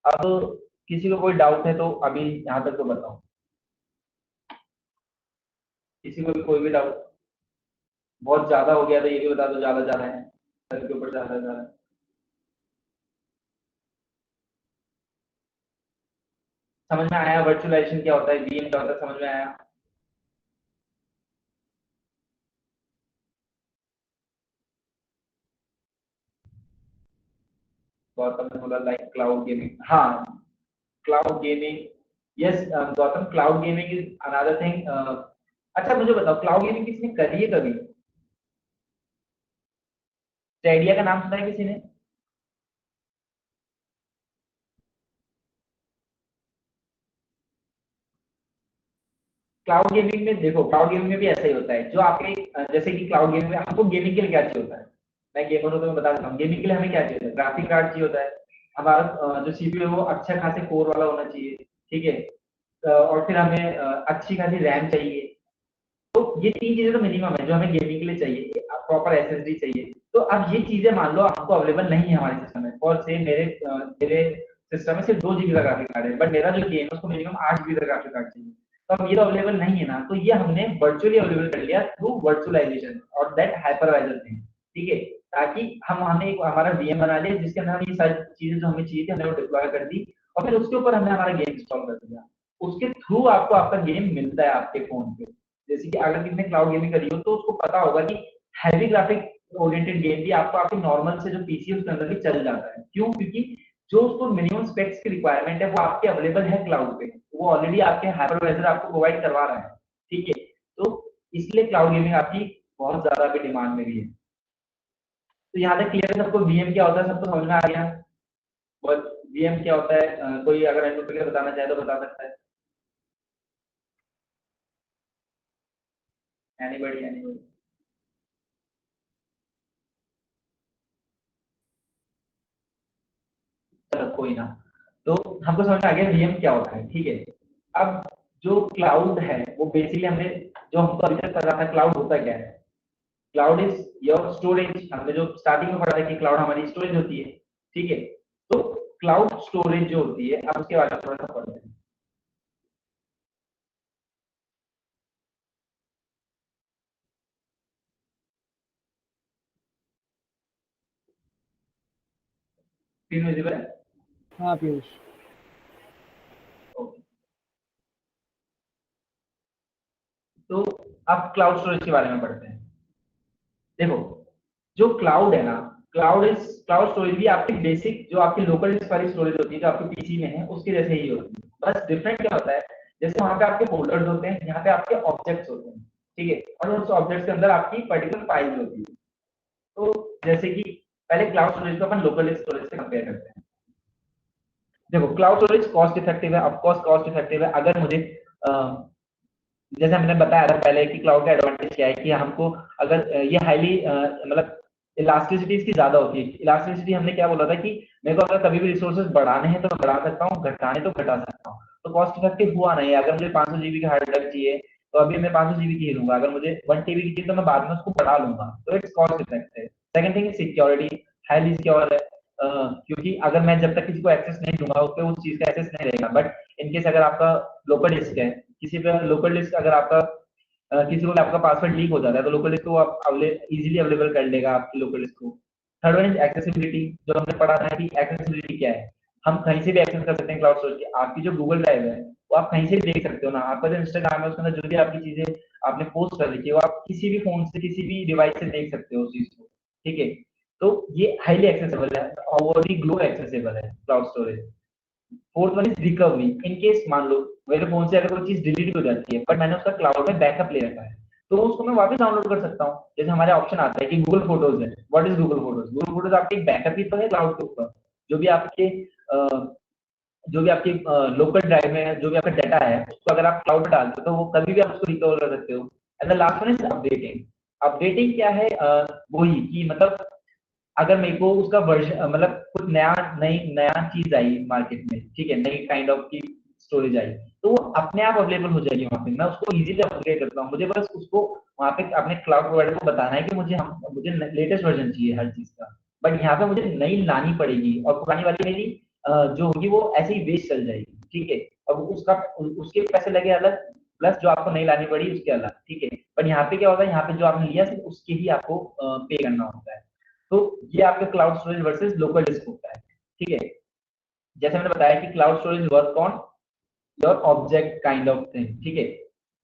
अब किसी को कोई डाउट है तो अभी यहाँ तक तो बताओ, किसी को भी कोई भी डाउट? बहुत ज्यादा हो गया तो ये भी बता दो, ज्यादा ज्यादा है सर के ऊपर, ज्यादा ज्यादा। समझ में आया वर्चुअलाइजेशन क्या होता है, वीएम क्या होता है, समझ में आया? गौतम ने बोला लाइक क्लाउड गेमिंग, हाँ cloud gaming, yes Gautam, cloud gaming is another thing. अच्छा मुझे बताओ, क्लाउड गेमिंग किसने करी है कभी? स्टेडिया का नाम सुना है किसी ने? क्लाउड गेमिंग में देखो, क्लाउड गेमिंग में भी ऐसा ही होता है, जो आपके जैसे कि क्लाउड गेमिंग में हमको गेमिंग के लिए क्या चाहिए होता है, मैं गेमर हूं तो मैं बता देता हूँ, गेमिंग के लिए हमें क्या चाहिए होता है, ग्राफिक कार्ड चाहिए होता है, हमारा जो सीपीयू है वो अच्छा खासे कोर वाला होना चाहिए। ठीक है, और फिर हमें अच्छी खासी रैम चाहिए। तो ये तीन चीजें तो मिनिमम है जो हमें गेमिंग के लिए चाहिए, प्रॉपर एसएसडी चाहिए। तो अब ये चीजें मान लो आपको अवेलेबल नहीं है हमारे सिस्टम में, और से मेरे सिस्टम में सिर्फ 2 जीबी का ग्राफिक कार्ड है, बट मेरा जो गेम है उसको मिनिमम 8 जीबी का ग्राफिक कार्ड चाहिए। तो अब ये तो अवेलेबल नहीं है ना, तो ये हमने वर्चुअली अवेलेबल कर लिया थ्रू वर्चुअलाइजेशन और दैट हाइपरवाइजर थिंग। ठीक है, ताकि हमने एक हमारा वीएम बना लिया जिसके अंदर हम ये सारी चीजें जो हमें चाहिए थी हमने वो डिप्लॉय कर दी, और फिर उसके ऊपर हमने हमारा गेम इंस्टॉल कर दिया। उसके थ्रू आपको आपका गेम मिलता है आपके फोन पे। जैसे कि अगर किसी ने क्लाउड गेमिंग करी हो तो उसको पता होगा कि हैवी ग्राफिक ओरिएंटेड गेम भी आपको आपके नॉर्मल से जो पीसी है उसके अंदर भी चल जाता है। क्यों? क्योंकि जो उसको मिनिमम स्पेक्स की रिक्वायरमेंट है वो आपके अवेलेबल है क्लाउड पे, वो ऑलरेडी आपके हाइपरवाइजर आपको प्रोवाइड करवा रहा है। ठीक है, तो इसलिए क्लाउड गेमिंग आपकी बहुत ज्यादा अभी डिमांड में भी है। तो यहाँ तक क्लियर है सबको, वीएम क्या होता है सबको समझ में आ गया? और वीएम क्या होता है, कोई अगर एडमिन बताना चाहे तो बता सकता है। Anybody anybody? चलो कोई ना, तो हमको समझ में आ गया वीएम क्या होता है। ठीक है, अब जो क्लाउड है वो बेसिकली हमने जो हमको अभी तक पता था क्लाउड होता क्या है। क्लाउड इज योर स्टोरेज, हमने जो स्टार्टिंग में पढ़ा था कि क्लाउड हमारी स्टोरेज होती है। ठीक है, तो क्लाउड स्टोरेज जो होती है अब उसके बारे में थोड़ा सा पढ़ते हैं। स्क्रीन विजिबल है? हाँ पीयूष। ओके, तो अब क्लाउड स्टोरेज के बारे में पढ़ते हैं। देखो, जो क्लाउड है ना, क्लाउड स्टोरेज भी आपकी बेसिक जो आपकी लोकल डिस्क वाली स्टोरेज होती है जो आपके पीसी में है उसके जैसे ही होती है, बस डिफरेंट क्या होता है, जैसे वहां पे आपके फोल्डर्स होते हैं, यहाँ पे आपके ऑब्जेक्ट्स होते हैं। ठीक है, और उस ऑब्जेक्ट्स के अंदर आपकी पर्टिकुलर फाइल होती है। तो जैसे कि पहले क्लाउड स्टोरेज को अपन लोकल डिस्क स्टोरेज से कंपेयर करते हैं। देखो, क्लाउड स्टोरेज कॉस्ट इफेक्टिव है, ऑफकोर्स कॉस्ट इफेक्टिव है। अगर मुझे जैसे हमने बताया था पहले कि क्लाउड का एडवांटेज क्या है कि हमको अगर ये हाईली मतलब इलास्टिसिटी इसकी ज्यादा होती है। इलास्टिसिटी हमने क्या बोला था कि मेरे को अगर कभी भी रिसोर्सेज बढ़ाने हैं तो मैं बढ़ा सकता हूँ, घटाने तो घटा सकता हूँ। तो कॉस्ट इफेक्टिव हुआ नहीं, अगर मुझे 500 जीबी का हार्ड ड्राइव चाहिए तो अभी मैं 500 जीबी की ही लूंगा, अगर मुझे 1 टीबी की चाहिए तो मैं बाद में उसको बढ़ा लूंगा। तो it's cost effective. Second thing is security, highly secure है, क्योंकि अगर मैं जब तक किसी को एक्सेस नहीं दूंगा उस पर उस चीज का एक्सेस नहीं रहेगा। बट इनकेस अगर आपका लोकल डिस्क है, किसी पे लोकल डिस्क अगर आपका किसी को भी आपका पासवर्ड लीक हो जाता है तो लोकल डिस्क को आप इजीली अवेलेबल कर लेगा आपकी लोकल डिस्क को। थर्ड वन इज एक्सेसिबिलिटी, जो हमने पढ़ा था कि एक्सेसिबिलिटी क्या है, हम कहीं से भी एक्सेस कर सकते हैं क्लाउड स्टोरेज की। आपकी जो गूगल ड्राइव है वो आप कहीं से भी देख सकते हो ना, आपका जो इंस्टाग्राम है उसके अंदर जो भी आपकी चीजें आपने पोस्ट कर रखी है वो आप किसी भी फोन से किसी भी डिवाइस से देख सकते हो उस चीज को। ठीक है, तो ये हाईली एक्सेसिबल है, ओवरली ग्लो एक्सेसिबल है cloud storage. Fourth one is recovery, in case मान लो मेरे फोन से अगर कोई चीज डिलीट हो जाती है बट मैंने उसका क्लाउड में बैकअप ले रखा है तो उसको मैं वापस डाउनलोड कर सकता हूँ। जैसे हमारे ऑप्शन आता है कि गूगल फोटोज है, what is Google photos? Google photos आपके एक बैकअप ही तो है क्लाउड के ऊपर। जो भी आपके जो भी आपके लोकल ड्राइव में है, जो भी आपका डाटा है उसको अगर आप क्लाउड में डालते हो तो वो कभी भी आप उसको रिकवर कर सकते हो। And the last one is updating. Updating क्या है? वही कि मतलब अगर मेरे को उसका वर्जन मतलब कुछ नया चीज आई मार्केट में, ठीक है, नई काइंड ऑफ की स्टोरेज आई, तो वो अपने आप अवेलेबल हो जाएगी वहाँ पे, मैं उसको इजीली अपग्रेड करता हूँ। मुझे बस उसको वहाँ पे अपने क्लाउड प्रोवाइडर को बताना है कि मुझे लेटेस्ट वर्जन चाहिए हर चीज का, बट यहाँ पे मुझे नई लानी पड़ेगी और पुरानी वाली मेरी जो होगी वो ऐसे ही वेस्ट चल जाएगी, ठीक है। अब उसके पैसे लगे अलग, प्लस जो आपको नई लानी पड़ी उसके अलग, ठीक है। बट यहाँ पे क्या होता है, यहाँ पे जो आपने लिया सिर्फ उसके ही आपको पे करना होता है। तो ये आपका cloud storage versus local disk होता है, ठीक है। जैसे मैंने बताया कि cloud storage work on your object kind of thing, ठीक है।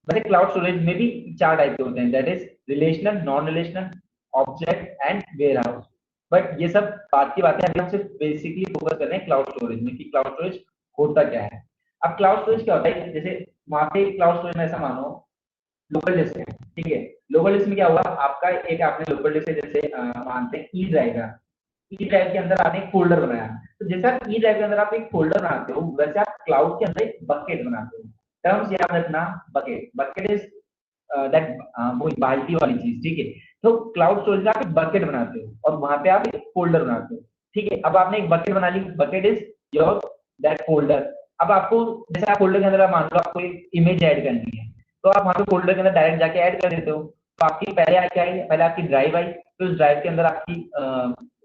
वैसे क्लाउड स्टोरेज में भी 4 टाइप के होते हैं, that is relational, non relational, object and warehouse. But ये सब बात की बातें, अभी हम सिर्फ बेसिकली फोकस कर रहे हैं क्लाउड स्टोरेज में कि क्लाउड स्टोरेज होता क्या है। अब क्लाउड स्टोरेज क्या होता है, जैसे वहां पे क्लाउड स्टोरेज में ऐसा मानो लोकल डिस्क है, ठीक है। लोकल डिस्क में क्या हुआ, आपका एक आपने लोकल डिस्क जैसे मानते हैं ई ड्राइव है, ई ड्राइव के अंदर आपने एक फोल्डर बनाया, तो जैसे आप ई ड्राइव के अंदर आप एक फोल्डर बनाते हो, वैसे आप क्लाउड के अंदर एक बकेट बनाते हो। टर्म्स याद रखना, बकेट, बकेट इज दैट वो बाल्टी वाली चीज, ठीक है। तो क्लाउड स्टोरेज में आप एक बकेट बनाते हो और वहां पे आप एक फोल्डर बनाते हो, ठीक है। अब आपने एक बकेट बना ली, bucket is your that folder. अब आपको जैसे आप फोल्डर के अंदर मान लो आपको एक इमेज ऐड करनी है, तो आप वहां पे फोल्डर के अंदर डायरेक्ट जाके ऐड कर देते हो। तो आपकी पहले क्या आई, पहले आपकी ड्राइव आई, तो उस ड्राइव के अंदर आपकी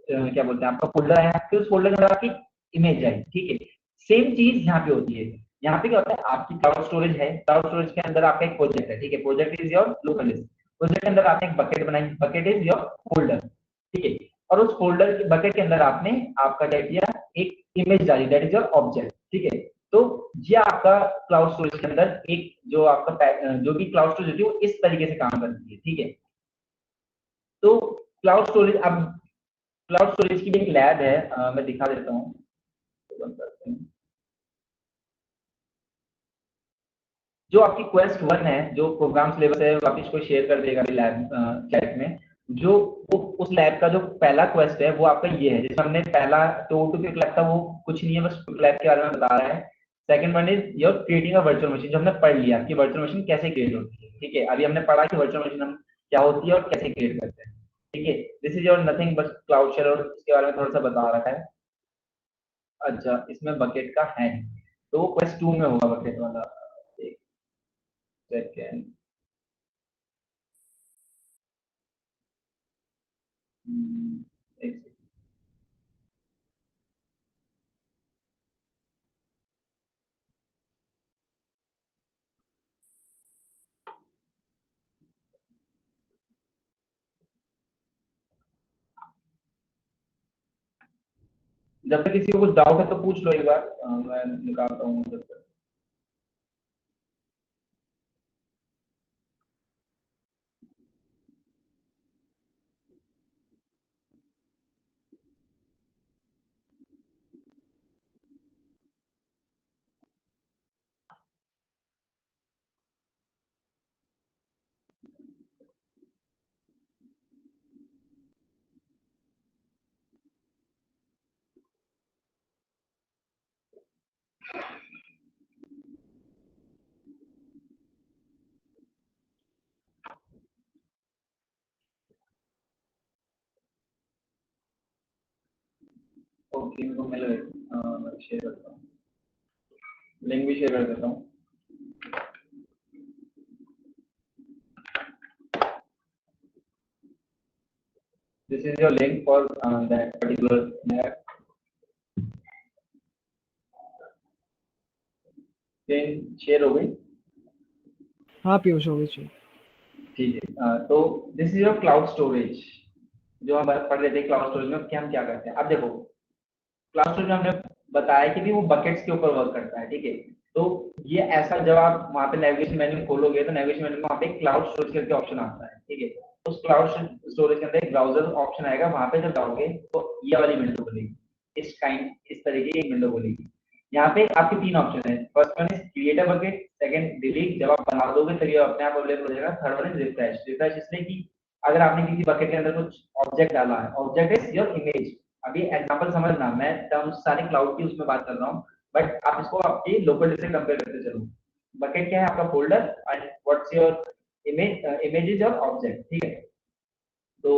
क्या बोलते हैं आपका फोल्डर आया, फिर उस फोल्डर के अंदर आपकी इमेज आई, ठीक है। सेम चीज यहाँ पे होती है। यहाँ पे क्या होता है, आपकी क्लाउड स्टोरेज है, क्लाउड स्टोरेज के अंदर आपका एक प्रोजेक्ट है, ठीक है। Project is your local list, project के अंदर आपने एक बकेट बनाई, बकेट इज योर फोल्डर, ठीक है। और उस फोल्डर के बकेट के अंदर आपने आपका क्या किया, एक इमेज डाली, दैट इज योर ऑब्जेक्ट, ठीक है। तो ये आपका क्लाउड स्टोरेज के अंदर एक जो आपका जो भी क्लाउड स्टोरेज होती है वो इस तरीके से काम करती है, ठीक है। तो क्लाउड स्टोरेज, अब क्लाउड स्टोरेज की भी एक लैब है, मैं दिखा देता हूँ। जो आपकी क्वेस्ट 1 है, जो प्रोग्राम सिलेबस है, वापिस को शेयर कर देगा लैब चैट में। जो उस लैब का जो पहला क्वेस्ट है वो आपका ये है, जिसमें हमने पहला तो टू क्विक लैब था, वो कुछ नहीं है, बस क्विक लैब के बारे में बता रहा है। Second one is your creating a virtual machine, जो हमने पढ़ लिया कि वर्चुअल मशीन कैसे क्रिएट होती है, ठीक है। अभी हमने पढ़ा कि वर्चुअल मशीन हम क्या होती है और कैसे क्रिएट करते हैं, ठीक है। This is your nothing but cloud share, और इसके बारे में थोड़ा सा बता रखा है। अच्छा, इसमें बकेट का है नहीं, तो वो क्वेस्ट 2 में होगा बकेट वाला। एक सेकेंड, एक सेकेंड। जब तक किसी को कुछ डाउट है तो पूछ लो एक बार, मैं निकालता हूँ जब तक। ओके, इनको मैं शेयर करता हूँ, लिंक भी शेयर कर देता हूँ। This is your link for that particular map. Share हो गई, हाँ पीयूष हो गई चाहिए। ठीक है। तो this is your cloud storage, जो हम पढ़ रहे थे क्लाउड स्टोरेज में क्या हम क्या करते हैं। अब देखो, क्लाउड स्टोरेज में हमने बताया कि भी वो बकेट्स के ऊपर वर्क करता है, ठीक है। तो ये ऐसा, जब आप वहाँ पे नेविगेशन मेन्यू खोलोगे तो नेविगेशन मेन्यू में वहाँ पे क्लाउड स्टोरेज करके ऑप्शन आता है, ठीक है। उस क्लाउड स्टोरेज के अंदर एक ब्राउजर ऑप्शन आएगा, वहाँ पे जब जाओगे तो ये वाली विंडो खुलेगी, इस तरीके की एक विंडो खुलेगी। यहाँ पे आपके 3 ऑप्शन है, first one is create a bucket, second delete, जब आप बना दोगे तो ये अपने आप अवेलेबल हो जाएगा, third one is refresh, refresh इसलिए कि अगर आपने किसी बकेट के अंदर कुछ ऑब्जेक्ट डाला है, ऑब्जेक्ट इज योर इमेज। अभी एग्जांपल समझना, मैं टर्म्स सारे क्लाउड की उसमें बात कर रहा हूँ, बट आप इसको आपकी लोकल से कंपेयर करते चलो। बकेट क्या है, आपका folder, and what's your image, image is your object, ठीक है। तो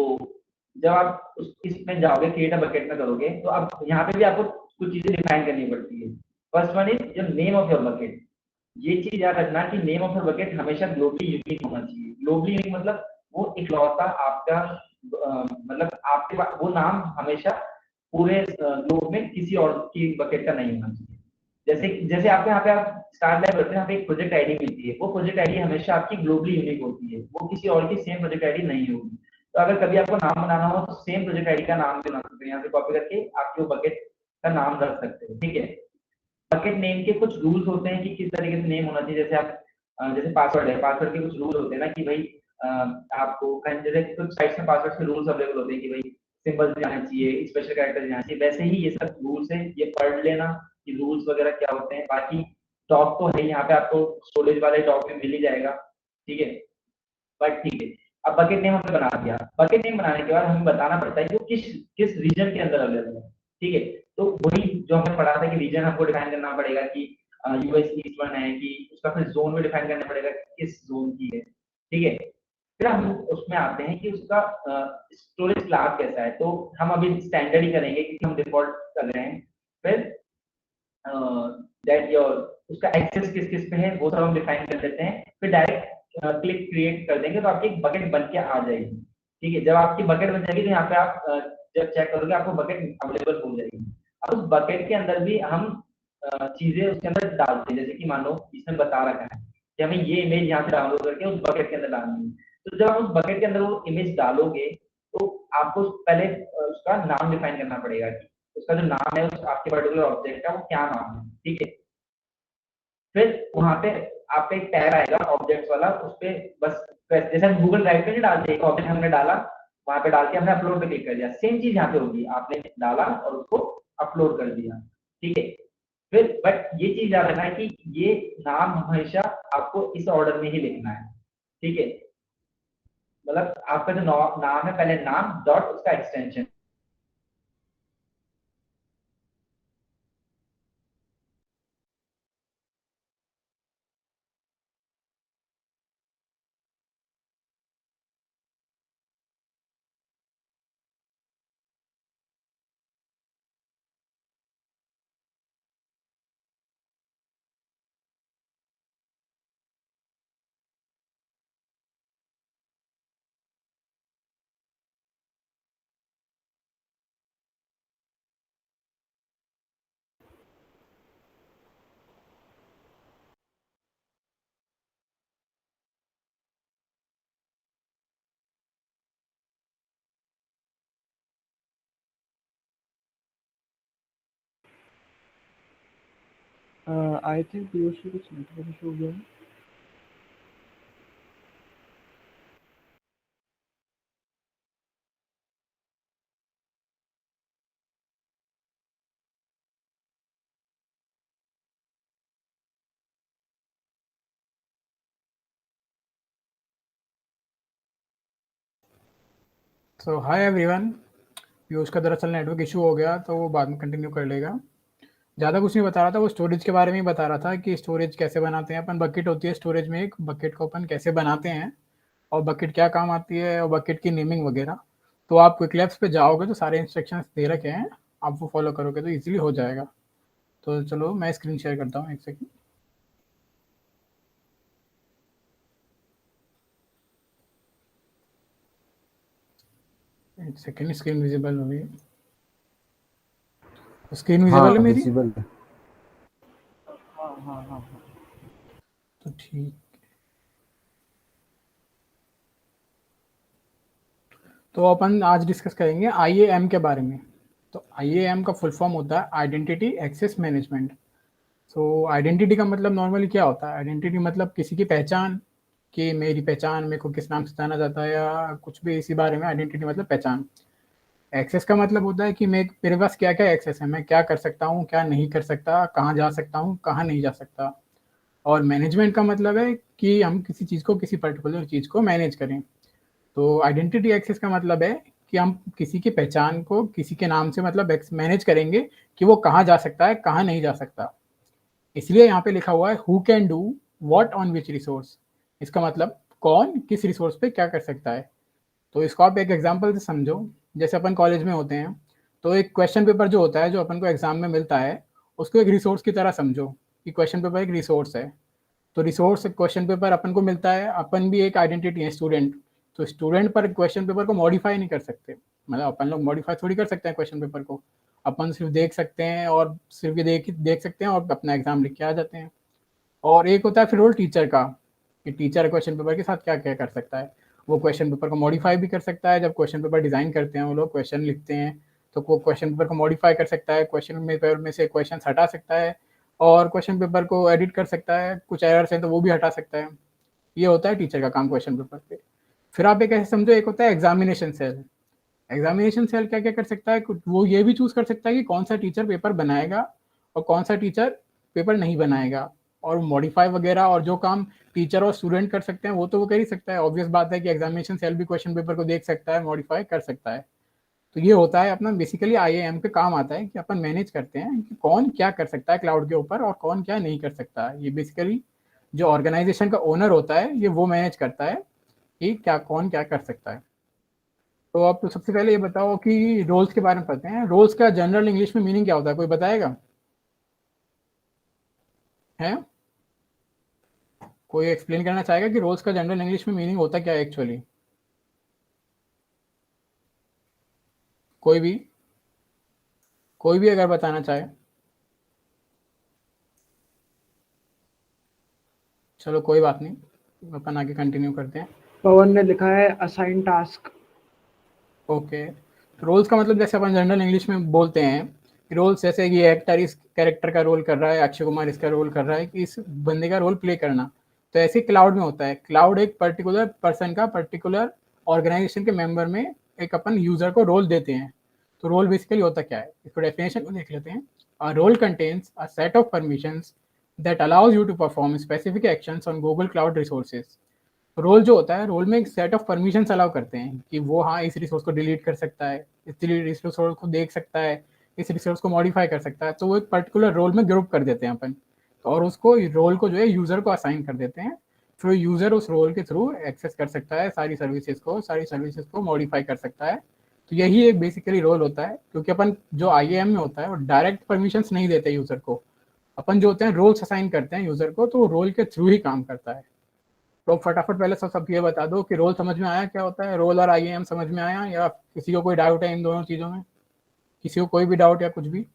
जब आप इसमें जाओगे क्रिएट अ बकेट में करोगे तो अब यहाँ पे भी आपको कुछ चीजें डिफाइन करनी पड़ती है। फर्स्ट वन इज जो नेम ऑफ योर बकेट। ये चीज याद रखना कि नेम ऑफ योर बकेट हमेशा ग्लोबली यूनिक होना चाहिए। ग्लोबली यूनिक मतलब वो इकलौता आपका मतलब आपके पास वो नाम हमेशा पूरे ग्लोब में किसी और की बकेट का नहीं होना चाहिए। जैसे जैसे आपके यहाँ पे आप स्टार लैब करते हैं, यहाँ पे एक प्रोजेक्ट आईडी मिलती है, वो प्रोजेक्ट आईडी हमेशा आपकी ग्लोबली यूनिक होती है, वो किसी और की सेम प्रोजेक्ट आईडी नहीं होगी। तो अगर कभी आपको नाम बनाना हो तो सेम प्रोजेक्ट आईडी का नाम भी बना सकते हैं, यहाँ से कॉपी करके आपके बकेट का नाम रख सकते हैं, ठीक है। बकेट नेम के कुछ रूल्स होते हैं कि किस तरीके से नेम होना चाहिए। जैसे आप जैसे पासवर्ड है, पासवर्ड के कुछ रूल होते हैं ना कि भाई आपको जैसे कुछ साइट्स में पासवर्ड के रूल्स अवेलेबल होते हैं कि भाई सिंबल्स भी आना चाहिए, स्पेशल कैरेक्टर भी आना चाहिए। वैसे ही ये सब रूल्स है, ये पढ़ लेना कि रूल्स वगैरह क्या होते हैं। बाकी डॉक तो है, यहाँ पे आपको स्टोरेज वाले डॉक भी मिल ही जाएगा, ठीक है। बट ठीक है, अब बकेट नेम हमने बना दिया। बकेट नेम बनाने के बाद हमें बताना पड़ता है कि वो किस किस रीजन के अंदर अवेलेबल है, ठीक है। तो वही जो हमने पढ़ा था कि रीजन हमको डिफाइन करना पड़ेगा कि यूएस ईस्ट वन है कि उसका फिर जोन में डिफाइन करना पड़ेगा किस जोन की है, ठीक है। फिर हम उसमें आते हैं कि उसका स्टोरेज क्लास कैसा है। तो हम अभी स्टैंडर्ड ही करेंगे क्योंकि हम डिफॉल्ट कर रहे हैं। फिर दैट योर उसका एक्सेस किस किस पे है वो सब हम डिफाइन कर देते हैं। फिर डायरेक्ट क्लिक क्रिएट कर देंगे तो आपकी एक बकेट बन के आ जाएगी, ठीक है। जब आपकी बकेट बन जाएगी तो यहाँ पे आप जब चेक करोगे आपको बकेट अवेलेबल हो जाएगी। अब उस बकेट के अंदर भी हम चीजें उसके अंदर डालते हैं, जैसे कि मान लो इसने बता रखा है कि हमें ये इमेज यहाँ से डाउनलोड करके उस बकेट के अंदर डालनी है। तो जब हम उस बकेट के अंदर वो इमेज डालोगे तो आपको पहले उसका नाम डिफाइन करना पड़ेगा कि उसका जो नाम है उस आपके पर्टिकुलर ऑब्जेक्ट का वो क्या नाम है, ठीक है। फिर वहां पे आपका एक टैब आएगा ऑब्जेक्ट वाला, उस पे बस जैसे हम गूगल ड्राइव पे नहीं डालते, एक ऑब्जेक्ट हमने डाला वहां पे डाल के हमने अपलोड पे क्लिक कर दिया, सेम चीज यहाँ पे होगी। आपने डाला और उसको अपलोड कर दिया, ठीक है। फिर बट ये चीज याद रखना है कि ये नाम हमेशा आपको इस ऑर्डर में ही लिखना है, ठीक है। मतलब आपका जो नाम है पहले नाम डॉट उसका एक्सटेंशन। आई थिंक पीयूष कुछ नेटवर्क इशू हो गया है। सो हाय एवरीवन, पीयूष का दरअसल नेटवर्क इशू हो गया तो वो बाद में कंटिन्यू कर लेगा। ज़्यादा कुछ नहीं बता रहा था, वो स्टोरेज के बारे में ही बता रहा था कि स्टोरेज कैसे बनाते हैं अपन। बकेट होती है स्टोरेज में, एक बकेट को अपन कैसे बनाते हैं और बकेट क्या काम आती है और बकेट की नेमिंग वगैरह। तो आप क्विक लैब्स पे जाओगे तो सारे इंस्ट्रक्शंस दे रखे हैं, आप वो फॉलो करोगे तो ईजिली हो जाएगा। तो चलो मैं स्क्रीन शेयर करता हूँ, एक सेकेंड। एक सेकेंड, स्क्रीन विजिबल हो गई। स्क्रीन विजिबल है मेरी? विजिबल है। हाँ। तो ठीक, तो अपन आज डिस्कस करेंगे IAM के बारे में। तो IAM का फुल फॉर्म होता है identity access management. So identity का मतलब नॉर्मली क्या होता है? आइडेंटिटी मतलब किसी की पहचान, कि मेरी पहचान, मेरे को किस नाम से जाना जाता है या कुछ भी इसी बारे में। आइडेंटिटी मतलब पहचान। एक्सेस का मतलब होता है कि मेरे पास क्या क्या एक्सेस है, मैं क्या कर सकता हूँ, क्या नहीं कर सकता, कहाँ जा सकता हूँ, कहाँ नहीं जा सकता। और मैनेजमेंट का मतलब है कि हम किसी चीज़ को, किसी पर्टिकुलर चीज़ को मैनेज करें। तो आइडेंटिटी एक्सेस का मतलब है कि हम किसी की पहचान को किसी के नाम से मतलब मैनेज करेंगे कि वो कहाँ जा सकता है, कहाँ नहीं जा सकता। इसलिए यहाँ पे लिखा हुआ है who can do what on which resource. इसका मतलब कौन किस रिसोर्स पे क्या कर सकता है। तो इसको आप एक एग्जांपल से समझो जैसे अपन कॉलेज में होते हैं, तो एक क्वेश्चन पेपर जो होता है, जो अपन को एग्जाम में मिलता है, उसको एक रिसोर्स की तरह समझो कि क्वेश्चन पेपर एक रिसोर्स है। तो रिसोर्स क्वेश्चन पेपर अपन को मिलता है, अपन भी एक आइडेंटिटी है स्टूडेंट, तो स्टूडेंट पर क्वेश्चन पेपर को मॉडिफाई नहीं कर सकते, मतलब अपन लोग मॉडिफाई थोड़ी कर सकते हैं क्वेश्चन पेपर को, अपन सिर्फ देख सकते हैं और सिर्फ ये देख सकते हैं और अपना एग्जाम लिख के आ जाते हैं। और एक होता है फिर रोल टीचर का, कि टीचर क्वेश्चन पेपर के साथ क्या क्या कर सकता है, वो क्वेश्चन पेपर को मॉडिफाई भी कर सकता है। जब क्वेश्चन पेपर डिजाइन करते हैं वो लोग क्वेश्चन लिखते हैं, तो वो क्वेश्चन पेपर को मॉडिफाई कर सकता है, क्वेश्चन पेपर में से क्वेश्चन हटा सकता है और क्वेश्चन पेपर को एडिट कर सकता है, कुछ एरर्स हैं तो वो भी हटा सकता है। ये होता है टीचर का काम क्वेश्चन पेपर पे। फिर आप एक ऐसे समझो, एक होता है एग्जामिनेशन सेल। एग्जामिनेशन सेल क्या क्या कर सकता है, वो ये भी चूज कर सकता है कि कौन सा टीचर पेपर बनाएगा और कौन सा टीचर पेपर नहीं बनाएगा, और मॉडिफाई वगैरह और जो काम टीचर और स्टूडेंट कर सकते हैं वो तो वो कर ही सकता है। ऑब्वियस बात है कि एग्जामिनेशन सेल भी क्वेश्चन पेपर को देख सकता है, मॉडिफाई कर सकता है। तो ये होता है अपना बेसिकली आईएएम पे काम आता है कि अपन मैनेज करते हैं कि कौन क्या कर सकता है क्लाउड के ऊपर और कौन क्या नहीं कर सकता है। ये बेसिकली जो ऑर्गेनाइजेशन का ओनर होता है ये वो मैनेज करता है कि क्या कौन क्या कर सकता है। तो आप तो सबसे पहले ये बताओ कि रोल्स के बारे में पढ़ते हैं। रोल्स का जनरल इंग्लिश में मीनिंग क्या होता है, कोई बताएगा? है कोई एक्सप्लेन करना चाहेगा कि रोल्स का जनरल इंग्लिश में मीनिंग होता क्या है एक्चुअली? कोई भी अगर बताना चाहे। चलो कोई बात नहीं, अपन आगे कंटिन्यू करते हैं। पवन ने लिखा है असाइन टास्क। ओके, रोल्स का मतलब जैसे अपन जनरल इंग्लिश में बोलते हैं, रोल्स जैसे ये एक्टर इस कैरेक्टर का रोल कर रहा है, अक्षय कुमार इसका रोल कर रहा है कि इस बंदे का रोल प्ले करना। तो ऐसे क्लाउड में होता है, क्लाउड एक पर्टिकुलर पर्सन का, पर्टिकुलर ऑर्गेनाइजेशन के मेंबर में एक अपन यूजर को रोल देते हैं। तो रोल बेसिकली होता क्या है, इसको डेफिनेशन को देख लेते हैं। A role contains a set of permissions that allows you to perform specific actions on Google Cloud resources. Role जो होता है, रोल में एक सेट ऑफ परमिशन अलाउ करते हैं कि वो हाँ इस रिसोर्स को डिलीट कर सकता है, इस रिसोर्स को देख सकता है, इस रिसोर्स को मॉडिफाई कर सकता है। तो वो एक पर्टिकुलर रोल में ग्रुप कर देते हैं अपन, और उसको रोल को जो है यूजर को असाइन कर देते हैं। फिर यूजर उस रोल के थ्रू एक्सेस कर सकता है सारी सर्विसेज को मॉडिफाई कर सकता है। तो यही एक बेसिकली रोल होता है, क्योंकि अपन जो आईएएम में होता है वो डायरेक्ट परमिशंस नहीं देते यूजर को, अपन जो होते हैं रोल्स असाइन करते हैं यूजर को, तो रोल के थ्रू ही काम करता है। तो फटाफट पहले सब ये बता दो कि रोल समझ में आया क्या होता है, रोल और आईएएम समझ में आया, या किसी को कोई डाउट है इन दोनों चीजों में? किसी को कोई भी डाउट या कुछ भी?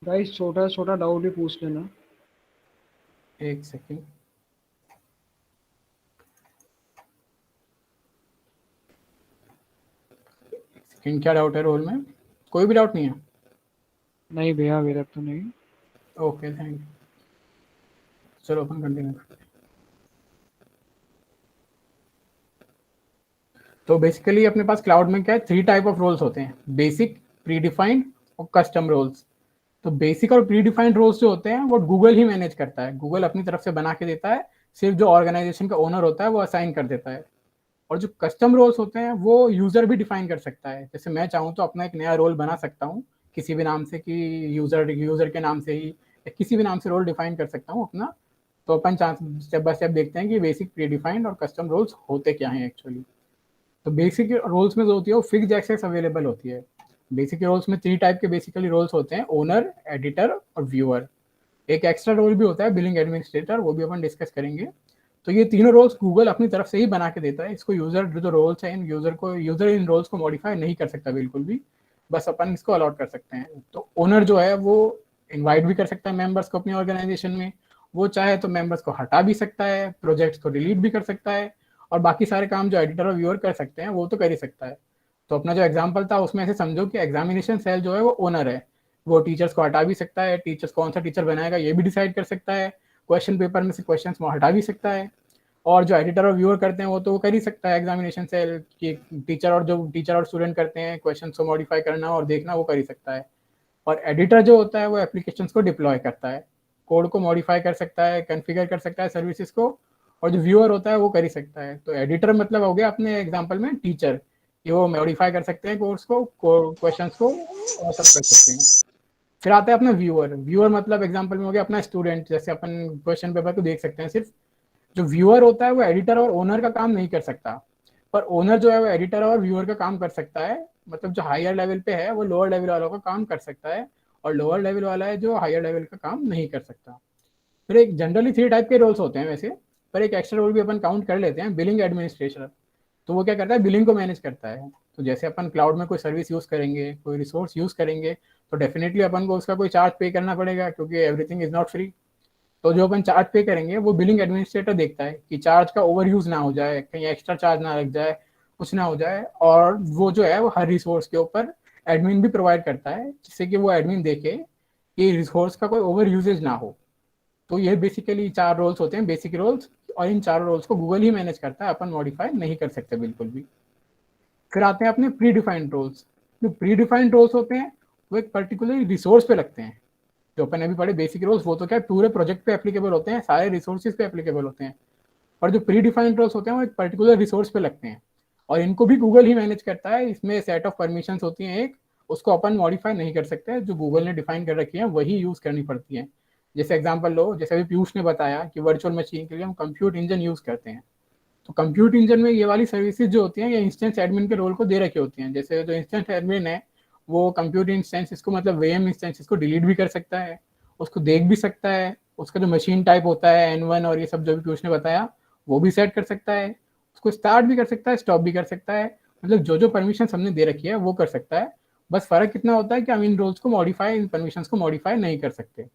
गाइस छोटा छोटा डाउट भी पूछ लेना। एक सेकेंड, क्या डाउट है रोल में? कोई भी डाउट नहीं है? नहीं भैया मेरा तो नहीं। Okay thank you. चलो अपन कंटिन्यू करते हैं। तो बेसिकली अपने पास क्लाउड में क्या है, 3 टाइप ऑफ रोल्स होते हैं, बेसिक, प्रीडिफाइंड और कस्टम रोल्स। तो बेसिक और प्रीडिफाइंड रोल्स जो होते हैं वो गूगल ही मैनेज करता है, गूगल अपनी तरफ से बना के देता है, सिर्फ जो ऑर्गेनाइजेशन का ओनर होता है वो असाइन कर देता है। और जो कस्टम रोल्स होते हैं वो यूजर भी डिफाइन कर सकता है। जैसे मैं चाहूँ तो अपना एक नया रोल बना सकता हूँ किसी भी नाम से, कि यूजर के नाम से ही या किसी भी नाम से रोल डिफाइन कर सकता हूँ अपना। तो अपन स्टेप बाय स्टेप देखते हैं कि बेसिक, प्रीडिफाइंड और कस्टम रोल्स होते क्या हैं एक्चुअली। तो बेसिक रोल्स में जो होती है वो फिक्स्ड एक्सेस अवेलेबल होती है। बेसिक रोल्स में 3 टाइप के बेसिकली रोल्स होते हैं, ओनर, एडिटर और व्यूअर। एक एक्स्ट्रा रोल भी होता है बिलिंग एडमिनिस्ट्रेटर, वो भी अपन डिस्कस करेंगे। तो ये तीनों रोल्स गूगल अपनी तरफ से ही बना के देता है, इसको यूजर जो रोल्स है, यूजर इन रोल्स को मॉडिफाई नहीं कर सकता बिल्कुल भी, बस अपन इसको अलॉट कर सकते हैं। तो ओनर जो है वो इनवाइट भी कर सकता है मेंबर्स को अपनी ऑर्गेनाइजेशन में, वो चाहे तो मेंबर्स को हटा भी सकता है, प्रोजेक्ट्स को डिलीट भी कर सकता है, और बाकी सारे काम जो एडिटर और व्यूअर कर सकते हैं वो तो कर ही सकता है। तो अपना जो एग्जाम्पल था उसमें ऐसे समझो कि एग्जामिनेशन सेल जो है वो ओनर है, वो टीचर्स को हटा भी सकता है, टीचर्स कौन सा टीचर बनाएगा ये भी डिसाइड कर सकता है, क्वेश्चन पेपर में से क्वेश्चंस वो हटा भी सकता है। और जो एडिटर और व्यूअर करते हैं वो तो वो कर ही सकता है एग्जामिनेशन सेल की, टीचर और स्टूडेंट करते हैं क्वेश्चन को मॉडिफाई करना और देखना वो कर ही सकता है। और एडिटर जो होता है वो एप्लीकेशंस को डिप्लॉय करता है, कोड को मॉडिफाई कर सकता है, कॉन्फ़िगर कर सकता है सर्विसेज को, और जो व्यूअर होता है वो कर ही सकता है। तो एडिटर मतलब हो गया अपने एग्जांपल में टीचर, कि वो मॉडिफाई कर सकते हैं कोर्स को, क्वेश्चंस को, और सब कर सकते हैं। फिर आता है अपना व्यूअर मतलब एग्जांपल में हो गया अपना स्टूडेंट, जैसे अपन क्वेश्चन पेपर को देख सकते हैं सिर्फ। जो व्यूअर होता है वो एडिटर और ओनर का काम नहीं कर सकता, पर ओनर जो है वो एडिटर और व्यूअर का काम कर सकता है, मतलब जो हायर लेवल पे है वो लोअर लेवल वालों का काम कर सकता है, और लोअर लेवल वाला है जो हायर लेवल का काम नहीं कर सकता। फिर एक जनरली 3 टाइप के रोल्स होते हैं वैसे, पर एक एक्स्ट्रा रोल भी अपन काउंट कर लेते हैं, बिलिंग एडमिनिस्ट्रेटर। तो वो क्या करता है, बिलिंग को मैनेज करता है। तो जैसे अपन क्लाउड में कोई सर्विस यूज करेंगे, कोई रिसोर्स यूज करेंगे, तो डेफिनेटली अपन को उसका कोई चार्ज पे करना पड़ेगा, क्योंकि एवरीथिंग इज नॉट फ्री। तो जो अपन चार्ज पे करेंगे वो बिलिंग एडमिनिस्ट्रेटर देखता है कि चार्ज का ओवर यूज ना हो जाए, कहीं एक्स्ट्रा चार्ज ना लग जाए, कुछ ना हो जाए। और वो जो है वो हर रिसोर्स के ऊपर एडमिन भी प्रोवाइड करता है, जिससे कि वो एडमिन देखे कि रिसोर्स का कोई ओवर यूजेज ना हो। तो ये बेसिकली 4 रोल्स होते हैं, बेसिक रोल्स, और इन 4 रोल्स को गूगल ही मैनेज करता है, अपन मॉडिफाई नहीं कर सकते बिल्कुल भी। फिर आते हैं अपने प्री डिफाइंड रोल्स। जो प्री डिफाइंड रोल्स होते हैं वो एक पर्टिकुलर रिसोर्स पे लगते हैं। जो अपन अभी पढ़े बेसिक रोल्स वो तो क्या पूरे प्रोजेक्ट पे एप्लीकेबल होते हैं, सारे रिसोर्सेज पे एप्लीकेबल होते हैं। और जो प्री डिफाइंड रोल्स होते हैं वो एक पर्टिकुलर रिसोर्स पे लगते हैं, और इनको भी गूगल ही मैनेज करता है। इसमें सेट ऑफ परमिशन होती हैं एक, उसको अपन मॉडिफाई नहीं कर सकते, जो गूगल ने डिफाइन कर रखी है वही यूज करनी पड़ती है। जैसे एग्जांपल लो, जैसे अभी पीयूष ने बताया कि वर्चुअल मशीन के लिए हम कंप्यूट इंजन यूज करते हैं। तो कंप्यूट इंजन में ये वाली सर्विसेज जो होती हैं ये इंस्टेंस एडमिन के रोल को दे रखी होती हैं। जैसे जो इंस्टेंस एडमिन है वो कंप्यूट इंस्टेंस इसको, मतलब वीएम इंस्टेंस इसको डिलीट भी कर सकता है, उसको देख भी सकता है, उसका जो मशीन टाइप होता है N1 और ये सब जो भी पीयूष ने बताया वो भी सेट कर सकता है, उसको स्टार्ट भी कर सकता है, स्टॉप भी कर सकता है। मतलब जो जो परमिशन हमने दे रखी है वो कर सकता है। बस फर्क कितना होता है कि हम इन रोल्स को मॉडिफाई, इन परमिशन को मॉडिफाई नहीं कर सकते।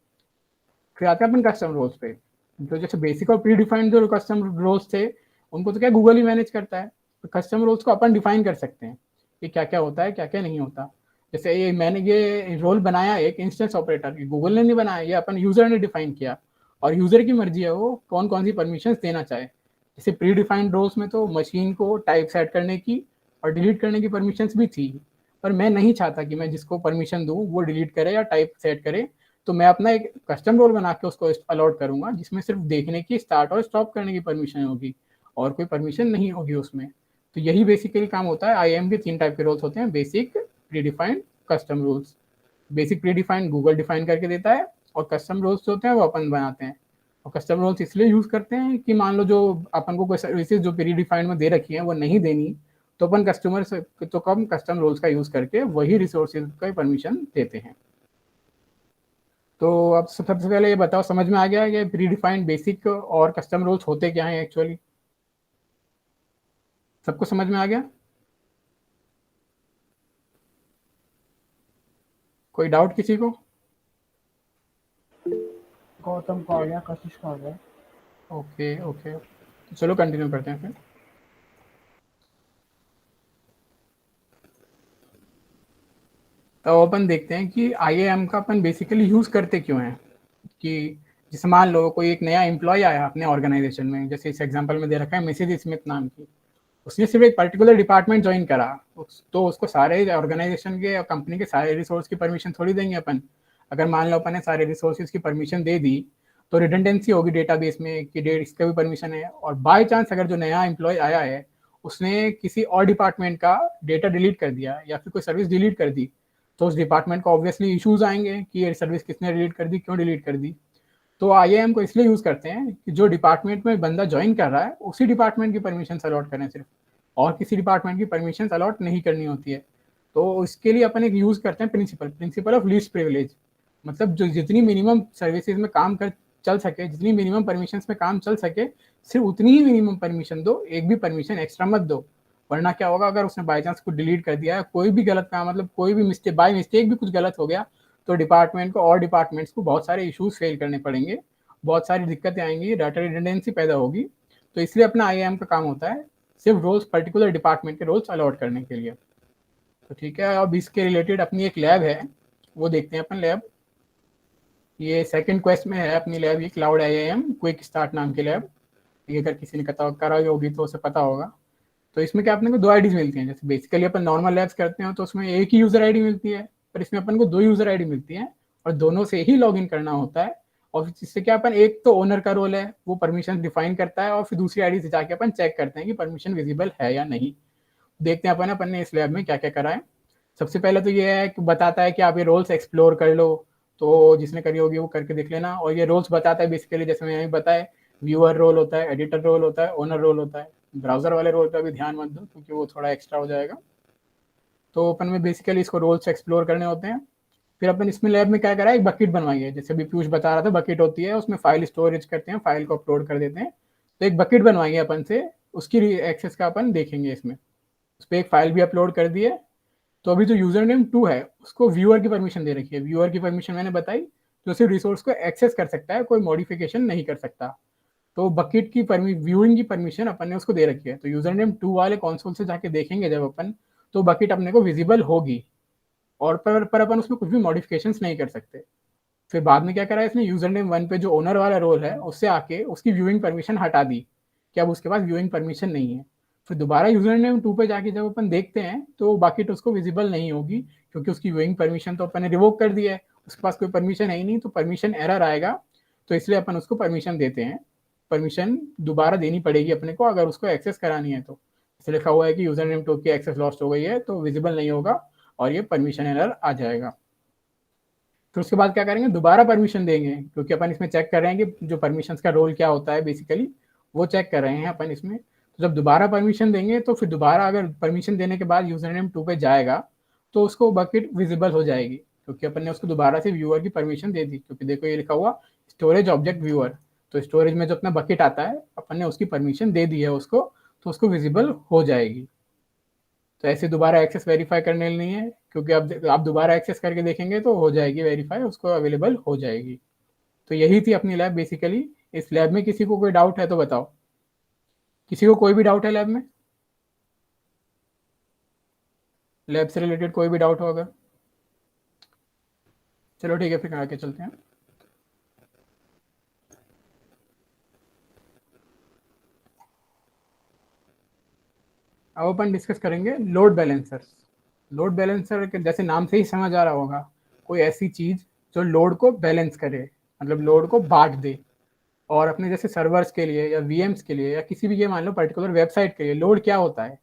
फिर आते हैं अपन कस्टम रोल्स पे। जो जैसे बेसिक और प्री डिफाइंड जो कस्टम रोल्स थे उनको तो क्या गूगल ही मैनेज करता है। तो कस्टम रोल्स को अपन डिफाइन कर सकते हैं कि क्या क्या होता है, क्या क्या नहीं होता। जैसे ये मैंने ये रोल बनाया एक इंस्टेंस ऑपरेटर, गूगल ने नहीं बनाया, ये अपन यूजर ने डिफाइन किया, और यूजर की मर्जी है वो कौन कौन सी परमिशन देना चाहे। जैसे प्री डिफाइंड रोल्स में तो मशीन को टाइप सेट करने की और डिलीट करने की परमिशंस भी थी, पर मैं नहीं चाहता कि मैं जिसको परमिशन दूं वो डिलीट करे या टाइप सेट करे। तो मैं अपना एक कस्टम रोल बना के उसको अलॉट करूंगा, जिसमें सिर्फ देखने की, स्टार्ट और स्टॉप करने की परमिशन होगी, और कोई परमिशन नहीं होगी उसमें। तो यही बेसिकली काम होता है। आईएएम के 3 टाइप के रोल्स होते हैं, basic, pre defined, custom rules. Basic pre defined Google define करके देता है, और कस्टम रूल्स होते हैं वो अपन बनाते हैं। और कस्टम रूल्स इसलिए यूज करते हैं कि मान लो जो अपन को कोई सर्विसेज जो प्री डिफाइंड में दे रखी है वो नहीं देनी, तो अपन कस्टमर से तो कम कस्टम रूल्स का यूज करके वही रिसोर्सेज का परमिशन देते हैं। तो अब सबसे पहले ये बताओ, समझ में आ गया ये प्री डिफाइंड, बेसिक और कस्टम रूल्स होते क्या हैं एक्चुअली? सबको समझ में आ गया? कोई डाउट किसी को? गौतम का हो गया, कशिश का हो गया। ओके ओके, तो चलो कंटिन्यू करते हैं फिर। तो अपन देखते हैं कि आईएएम का अपन बेसिकली यूज करते क्यों हैं। कि जैसे मान लो कोई एक नया एम्प्लॉय आया अपने ऑर्गेनाइजेशन में, जैसे इस एग्जांपल में दे रखा है मिसेज स्मिथ नाम की, उसने सिर्फ एक पर्टिकुलर डिपार्टमेंट ज्वाइन करा, तो उसको सारे ऑर्गेनाइजेशन के और कंपनी के सारे रिसोर्स की परमिशन थोड़ी देंगे अपन। अगर मान लो अपन ने सारे रिसोर्सेज की परमिशन दे दी तो रिडंडेंसी होगी डेटाबेस में कि इसका भी परमिशन है। और बाय चांस अगर जो नया एम्प्लॉय आया है उसने किसी और डिपार्टमेंट का डेटा डिलीट कर दिया या फिर कोई सर्विस डिलीट कर दी, तो उस डिपार्टमेंट को ऑब्वियसली इश्यूज आएंगे कि ये सर्विस किसने डिलीट कर दी, क्यों डिलीट कर दी। तो आईएएम को इसलिए यूज करते हैं कि जो डिपार्टमेंट में बंदा ज्वाइन कर रहा है उसी डिपार्टमेंट की परमिशन अलॉट करें सिर्फ, और किसी डिपार्टमेंट की परमिशन अलॉट नहीं करनी होती है। तो इसके लिए अपन एक यूज करते हैं प्रिंसिपल ऑफ लीस्ट प्रिविलेज। मतलब जो जितनी मिनिमम सर्विसेज में काम कर चल सके, जितनी मिनिमम परमिशन में काम चल सके, सिर्फ उतनी ही मिनिमम परमिशन दो, एक भी परमिशन एक्स्ट्रा मत दो। वरना क्या होगा, अगर उसने बाई चांस कुछ डिलीट कर दिया है, कोई भी गलत काम, मतलब कोई भी मिस्टेक, बाय मिस्टेक भी कुछ गलत हो गया, तो डिपार्टमेंट को और डिपार्टमेंट्स को बहुत सारे इश्यूज फेल करने पड़ेंगे, बहुत सारी दिक्कतें आएंगी, डाटा रिडंडेंसी पैदा होगी। तो इसलिए अपना आईएएम का काम होता है सिर्फ रोल्स, पर्टिकुलर डिपार्टमेंट के रोल्स अलॉट करने के लिए। तो ठीक है, अब इसके रिलेटेड अपनी एक लैब है, वो देखते हैं अपन लैब। ये सेकंड क्वेस्ट में है अपनी लैब, ये क्लाउड आईएएम क्विक स्टार्ट नाम की लैब। ये अगर किसी ने कराई होगी तो उसे पता होगा। तो इसमें क्या अपने को 2 आईडीज मिलती हैं। जैसे बेसिकली अपन नॉर्मल लैब्स करते हैं तो उसमें एक ही यूजर आईडी मिलती है, पर इसमें अपन को 2 यूजर आईडी मिलती हैं और दोनों से ही लॉगिन करना होता है। और इससे क्या, अपन एक तो ओनर का रोल है, वो परमिशन डिफाइन करता है, और फिर दूसरी आईडी से जाके अपन चेक करते हैं कि परमिशन विजिबल है या नहीं। देखते हैं अपन ने इस लैब में क्या क्या करा है। सबसे पहले तो ये है कि बताता है कि आप ये रोल्स एक्सप्लोर कर लो, तो जिसने करी होगी वो करके देख लेना। और ये रोल्स बताता है बेसिकली, जैसे मैंने बताया, व्यूअर रोल होता है, एडिटर रोल होता है, ओनर रोल होता है। ब्राउजर वाले रोल पे अभी ध्यान मत दो क्योंकि वो थोड़ा एक्स्ट्रा हो जाएगा। तो अपन में बेसिकली इसको रोल्स एक्सप्लोर करने होते हैं। फिर अपन इसमें लैब में क्या करा है, एक बकेट बनवाई है, जैसे अभी पीयूष बता रहा था बकेट होती है, उसमें फाइल स्टोरेज करते हैं, फाइल को अपलोड कर देते हैं। तो एक बकेट बनवाई है अपन से, उसकी एक्सेस का अपन देखेंगे इसमें। उस पर एक फाइल भी अपलोड कर दी है। तो अभी जो यूजर नेम 2 है उसको व्यूअर की परमिशन दे रखी है। व्यूअर की परमिशन मैंने बताई, जो सिर्फ रिसोर्स को एक्सेस कर सकता है, कोई मॉडिफिकेशन नहीं कर सकता। तो बकेट की व्यूइंग की परमिशन अपन ने उसको दे रखी है। तो यूजर नेम 2 वाले कंसोल से जाके देखेंगे जब अपन, तो बकेट अपने को विजिबल होगी, और पर अपन उसमें कुछ भी मॉडिफिकेशंस नहीं कर सकते। फिर बाद में क्या करा है इसने, यूजर नेम 1 पे जो ओनर वाला रोल है उससे आके उसकी व्यूइंग परमिशन हटा दी कि अब उसके पास व्यूइंग परमिशन नहीं है। फिर दोबारा यूजर नेम 2 पे जाके जब अपन देखते हैं तो बकेट उसको विजिबल नहीं होगी, क्योंकि उसकी व्यूइंग परमिशन तो अपन ने रिवोक कर दी है, उसके पास कोई परमिशन है ही नहीं, तो परमिशन एरर आएगा। तो इसलिए अपन उसको परमिशन देते हैं, परमिशन दोबारा देनी पड़ेगी अपने को अगर उसको एक्सेस करानी है। तो इसे लिखा हुआ है कि यूजर नेम 2 की एक्सेस लॉस्ट हो गई है, तो विजिबल नहीं होगा और ये परमिशन एरर आ जाएगा। तो उसके बाद क्या करेंगे, दोबारा परमिशन देंगे, क्योंकि अपन इसमें चेक कर रहे हैं कि जो परमिशंस का रोल क्या होता है बेसिकली, वो चेक कर रहे हैं अपन इसमें। तो जब दोबारा परमिशन देंगे तो फिर दोबारा अगर परमिशन देने के बाद यूजर नेम 2 पे जाएगा तो उसको बकेट विजिबल हो जाएगी, क्योंकि अपन ने उसको दोबारा से व्यूअर की परमिशन दे दी। क्योंकि देखो ये लिखा हुआ स्टोरेज ऑब्जेक्ट व्यूअर, तो स्टोरेज में जो अपना बकेट आता है अपन ने उसकी परमिशन दे दी है उसको, तो उसको विजिबल हो जाएगी। तो ऐसे दोबारा एक्सेस वेरीफाई करने नहीं है, क्योंकि अब आप दोबारा एक्सेस करके देखेंगे तो हो जाएगी वेरीफाई, उसको अवेलेबल हो जाएगी। तो यही थी अपनी लैब बेसिकली। इस लैब में किसी को कोई डाउट है तो बताओ, किसी को कोई भी डाउट है लैब में, लैब से रिलेटेड कोई भी डाउट होगा? चलो ठीक है, फिर आगे चलते हैं। अब अपन डिस्कस करेंगे लोड बैलेंसर। लोड बैलेंसर के जैसे नाम से ही समझ आ रहा होगा, कोई ऐसी चीज जो लोड को बैलेंस करे, मतलब लोड को बांट दे। और अपने जैसे सर्वर्स के लिए या वीएम्स के लिए या किसी भी ये मान लो पर्टिकुलर वेबसाइट के लिए लोड क्या होता है,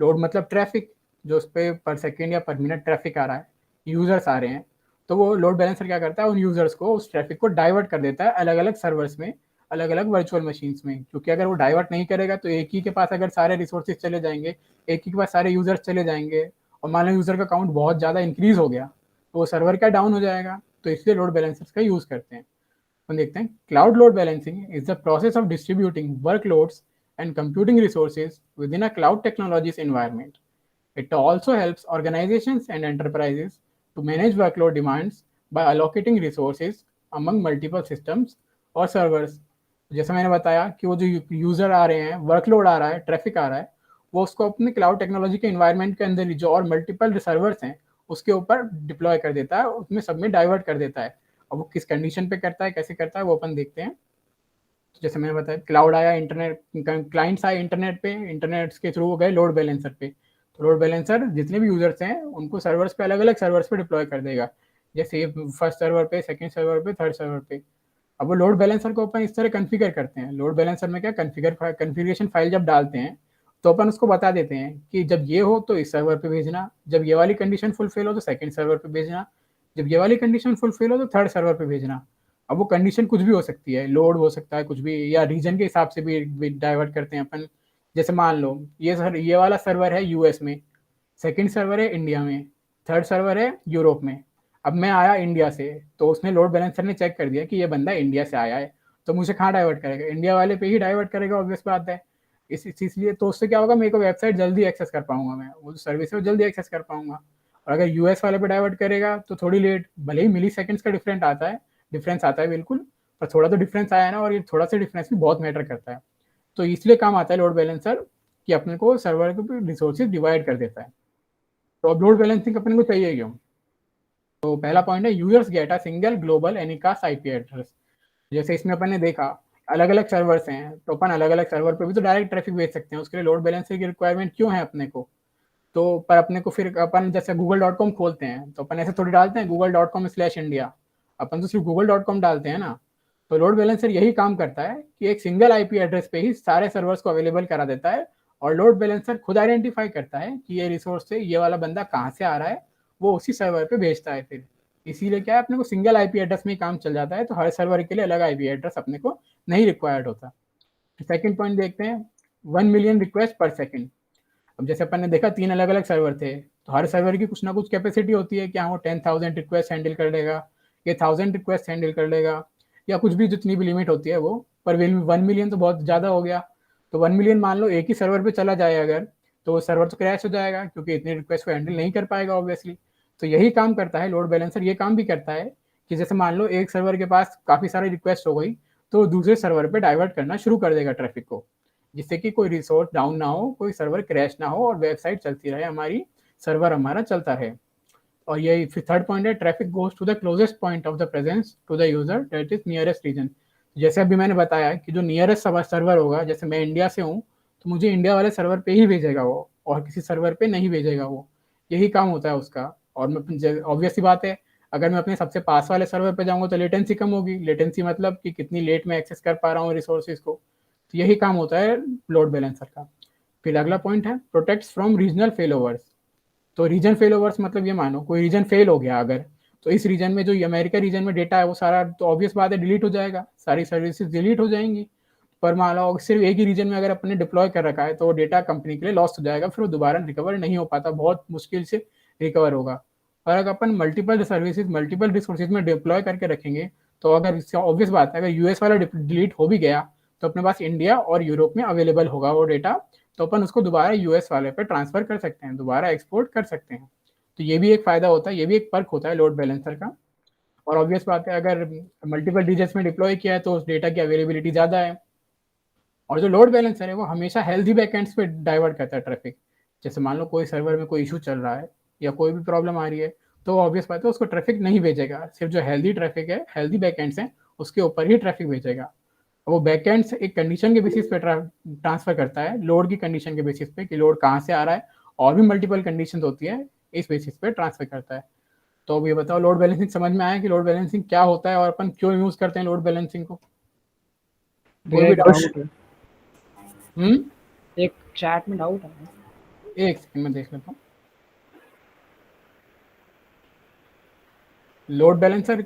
लोड मतलब ट्रैफिक, जो उस पर पर सेकेंड या पर मिनट ट्रैफिक आ रहा है, यूजर्स आ रहे हैं। तो वो लोड बैलेंसर क्या करता है, उन यूजर्स को उस ट्रैफिक को डाइवर्ट कर देता है अलग अलग सर्वर्स में, अलग अलग वर्चुअल मशीन्स में। क्योंकि अगर वो डाइवर्ट नहीं करेगा तो एक ही के पास अगर सारे रिसोर्सेज चले जाएंगे, एक ही के पास सारे यूजर्स चले जाएंगे, और मान लो यूजर का काउंट बहुत ज़्यादा इंक्रीज हो गया तो वो सर्वर का डाउन हो जाएगा। तो इसलिए लोड बैलेंसर्स का यूज़ करते हैं। तो देखते हैं, cloud load balancing is the process of distributing workloads and computing resources within a cloud technologies environment. It also helps organizations and enterprises to manage workload demands by allocating resources among multiple systems और servers. जैसा मैंने बताया कि वो जो user आ रहे हैं, workload आ रहा है, ट्रैफिक आ रहा है, वो उसको अपने क्लाउड टेक्नोलॉजी के एनवायरनमेंट के अंदर ही जो और मल्टीपल सर्वर्स हैं उसके ऊपर डिप्लॉय कर देता है, उसमें सब में डाइवर्ट कर देता है। अब वो किस कंडीशन पे करता है, कैसे करता है, वो अपन देखते हैं। जैसे मैंने बताया, क्लाउड आया, इंटरनेट क्लाइंट्स आए इंटरनेट पे, इंटरनेट के थ्रू गए लोड बैलेंसर पे। तो लोड बैलेंसर जितने भी यूजर्स हैं उनको सर्वर्स पे, अलग अलग सर्वर्स पे डिप्लॉय कर देगा, जैसे फर्स्ट सर्वर पे, सेकंड सर्वर पे, थर्ड सर्वर पे। अब वो लोड बैलेंसर को अपन इस तरह कॉन्फ़िगर करते हैं। लोड बैलेंसर में क्या, कॉन्फ़िगरेशन फाइल जब डालते हैं तो अपन उसको बता देते हैं कि जब ये हो तो इस सर्वर पे भेजना, जब ये वाली कंडीशन फुलफिल हो तो सेकंड सर्वर पे भेजना, जब ये वाली कंडीशन फुलफिल हो तो थर्ड सर्वर पे भेजना। अब वो कंडीशन कुछ भी हो सकती है, लोड हो सकता है कुछ भी, या रीजन के हिसाब से भी डाइवर्ट करते हैं अपन। जैसे मान लो ये वाला सर्वर है यूएस में, सेकंड सर्वर है इंडिया में, थर्ड सर्वर है यूरोप में। अब मैं आया इंडिया से, तो उसने लोड बैलेंसर ने चेक कर दिया कि ये बंदा इंडिया से आया है, तो मुझे कहाँ डाइवर्ट करेगा, इंडिया वाले पे ही डाइवर्ट करेगा, ऑब्वियस बात है। इसलिए तो उससे क्या होगा, मेरे को वेबसाइट जल्दी एक्सेस कर पाऊंगा, मैं वो सर्विस है वो जल्दी एक्सेस कर पाऊंगा। और अगर यूएस वाले पे डाइवर्ट करेगा तो थोड़ी लेट, भले ही मिली सेकेंड्स का डिफरेंस आता है बिल्कुल, पर थोड़ा तो डिफरेंस आया ना, और ये थोड़ा सा डिफरेंस भी बहुत मैटर करता है। तो इसलिए काम आता है लोड बैलेंसर, कि अपने को सर्वर के रिसोर्सेज डिवाइड कर देता है। तो अब लोड बैलेंसिंग अपने को चाहिए क्यों? तो पहला पॉइंट है, users get a single global anycast IP address. जैसे इसमें अपन ने देखा अलग अलग सर्वर्स हैं, तो अपन अलग अलग सर्वर पे भी तो डायरेक्ट ट्रैफिक भेज सकते हैं, उसके लिए लोड बैलेंसिंग की रिक्वायरमेंट क्यों है अपने को? तो पर अपने को फिर अपन जैसे google.com खोलते हैं तो अपन ऐसे थोड़ी डालते हैं google.com/India, अपन तो सिर्फ google.com डालते हैं ना। तो लोड बैलेंसर यही काम करता है कि एक सिंगल आईपी एड्रेस पे ही सारे सर्वर्स को अवेलेबल करा देता है, और लोड बैलेंसर खुद आइडेंटिफाई करता है कि ये रिसोर्स से ये वाला बंदा कहाँ से आ रहा है, वो उसी सर्वर पे भेजता है फिर। इसीलिए क्या है, अपने को सिंगल आईपी एड्रेस में ही काम चल जाता है, तो हर सर्वर के लिए अलग आईपी एड्रेस अपने को नहीं रिक्वायर्ड होता। सेकेंड पॉइंट देखते हैं, 1 मिलियन रिक्वेस्ट पर सेकंड। अब जैसे अपन ने देखा 3 अलग अलग सर्वर थे, तो हर सर्वर की कुछ ना कुछ कैपेसिटी होती है कि हाँ वो 10,000 रिक्वेस्ट हैंडल कर लेगा, ये 1000 रिक्वेस्ट हैंडल कर लेगा, या कुछ भी जितनी भी लिमिट होती है वो। पर 1 मिलियन तो बहुत ज़्यादा हो गया। तो 1 मिलियन मान लो एक ही सर्वर पे चला जाए अगर, तो वो सर्वर तो क्रैश हो जाएगा क्योंकि इतनी रिक्वेस्ट को हैंडल नहीं कर पाएगा ऑब्वियसली। तो यही काम करता है लोड बैलेंसर। ये काम भी करता है कि जैसे मान लो एक सर्वर के पास काफ़ी सारी रिक्वेस्ट हो गई, तो दूसरे सर्वर पे डाइवर्ट करना शुरू कर देगा ट्रैफिक को, जिससे कि कोई रिसोर्स डाउन ना हो, कोई सर्वर क्रैश ना हो और वेबसाइट चलती रहे हमारी, सर्वर हमारा चलता रहे। और ये फिर थर्ड पॉइंट है, traffic goes to the closest point of the presence to the user that is nearest region. जैसे अभी मैंने बताया कि जो नियरेस्ट सर्वर होगा, जैसे मैं इंडिया से हूँ तो मुझे इंडिया वाले सर्वर पे ही भेजेगा वो, और किसी सर्वर पे नहीं भेजेगा वो। यही काम होता है उसका। और मैं ऑब्वियस सी बात है, अगर मैं अपने सबसे पास वाले सर्वर पे जाऊंगा तो लेटेंसी कम होगी। लेटेंसी मतलब कि कितनी लेट में एक्सेस कर पा रहा हूँ रिसोर्सेज को। तो यही काम होता है लोड बैलेंसर का। फिर अगला पॉइंट है प्रोटेक्ट्स फ्रॉम रीजनल फेलओवर्स। तो रीजन फेलओवर्स मतलब ये मानो कोई रीजन फेल हो गया अगर, तो इस रीजन में जो अमेरिका रीजन में डेटा है वो सारा तो ऑब्वियस बात है डिलीट हो जाएगा, सारी सर्विसेज डिलीट हो जाएंगी। पर मान लो सिर्फ एक ही रीजन में अगर अपने डिप्लॉय कर रखा है तो वो डेटा कंपनी के लिए लॉस हो जाएगा, फिर वो दोबारा रिकवर नहीं हो पाता, बहुत मुश्किल से रिकवर होगा। और अगर अपन मल्टीपल सर्विसेज मल्टीपल रिसोर्सेज में डिप्लॉय करके रखेंगे, तो अगर इससे ऑब्वियस बात है अगर यूएस वाला डिलीट हो भी गया तो अपने पास इंडिया और यूरोप में अवेलेबल होगा वो डेटा, तो अपन उसको दोबारा यूएस वाले पे ट्रांसफर कर सकते हैं, दोबारा एक्सपोर्ट कर सकते हैं। तो ये भी एक फायदा होता है, ये भी एक पर्क होता है लोड बैलेंसर का। और ऑब्वियस बात है अगर मल्टीपल रीजन्स में डिप्लॉय किया है तो उस डेटा की अवेलेबिलिटी ज़्यादा है। और जो लोड बैलेंसर है वो हमेशा हेल्दी बैकएंड्स पे डाइवर्ट करता है ट्रैफिक। जैसे मान लो कोई सर्वर में कोई इशू चल रहा है या कोई भी प्रॉब्लम आ रही है, तो ऑब्वियस बात है उसको ट्रैफिक नहीं भेजेगा, सिर्फ जो हेल्दी ट्रैफिक है, हेल्दी बैकएंड्स हैं, उसके ऊपर ही ट्रैफिक भेजेगा। वो बैकएंड्स एक कंडीशन के बेसिस पे ट्रांसफर करता है, लोड की कंडीशन के बेसिस पे कि लोड कहाँ से आ रहा है, और भी मल्टीपल कंडीशन होती है, इस बेसिस पे ट्रांसफर करता है। तो अब ये बताओ लोड बैलेंसिंग समझ में आया कि लोड बैलेंसिंग क्या होता है और अपन क्यों यूज करते हैं लोड बैलेंसिंग को? कोई भी डाउट है, एक चैट में डाउट है, एक सेकंड में देख लेता हूँ। लोड बैलेंसर